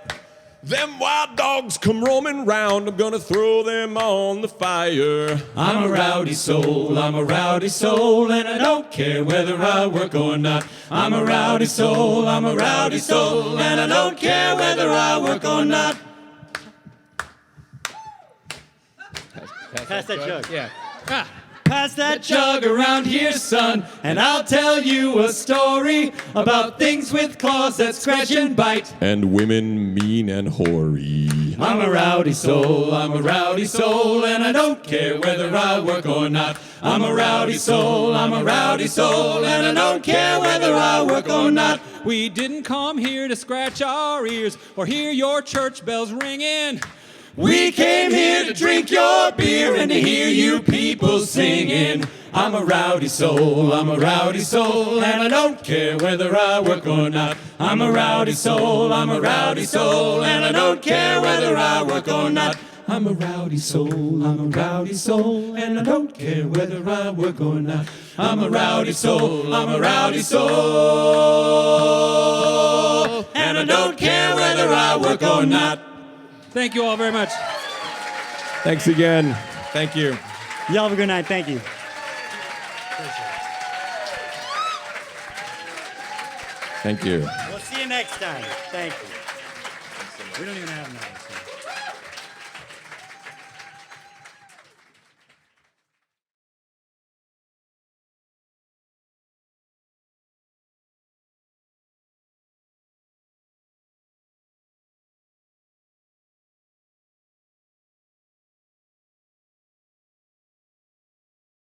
Them wild dogs come roaming round, I'm gonna throw them on the fire. I'm a rowdy soul, I'm a rowdy soul, and I don't care whether I work or not. I'm a rowdy soul, I'm a rowdy soul, and I don't care whether I work or not. pass that jug. Yeah. Pass that jug. Jug around here, son, and I'll tell you a story about things with claws that scratch and bite. And women mean and hoary. I'm a rowdy soul, I'm a rowdy soul, and I don't care whether I work or not. I'm a rowdy soul, I'm a rowdy soul, and I don't care whether I work or not. We didn't come here to scratch our ears or hear your church bells ringing. We came here to drink your beer and to hear you people singing. I'm a rowdy soul, I'm a rowdy soul, and I don't care whether I work or not. I'm a rowdy soul, I'm a rowdy soul, and I don't care whether I work or not. I'm a rowdy soul, I'm a rowdy soul, and I don't care whether I work or not. I'm a rowdy soul, I'm a rowdy soul, and I don't care whether I work or not. Thank you all very much. Thanks again. Thank you. Y'all have a good night. Thank you. Thank you. We'll see you next time. Thank you. We don't even have enough.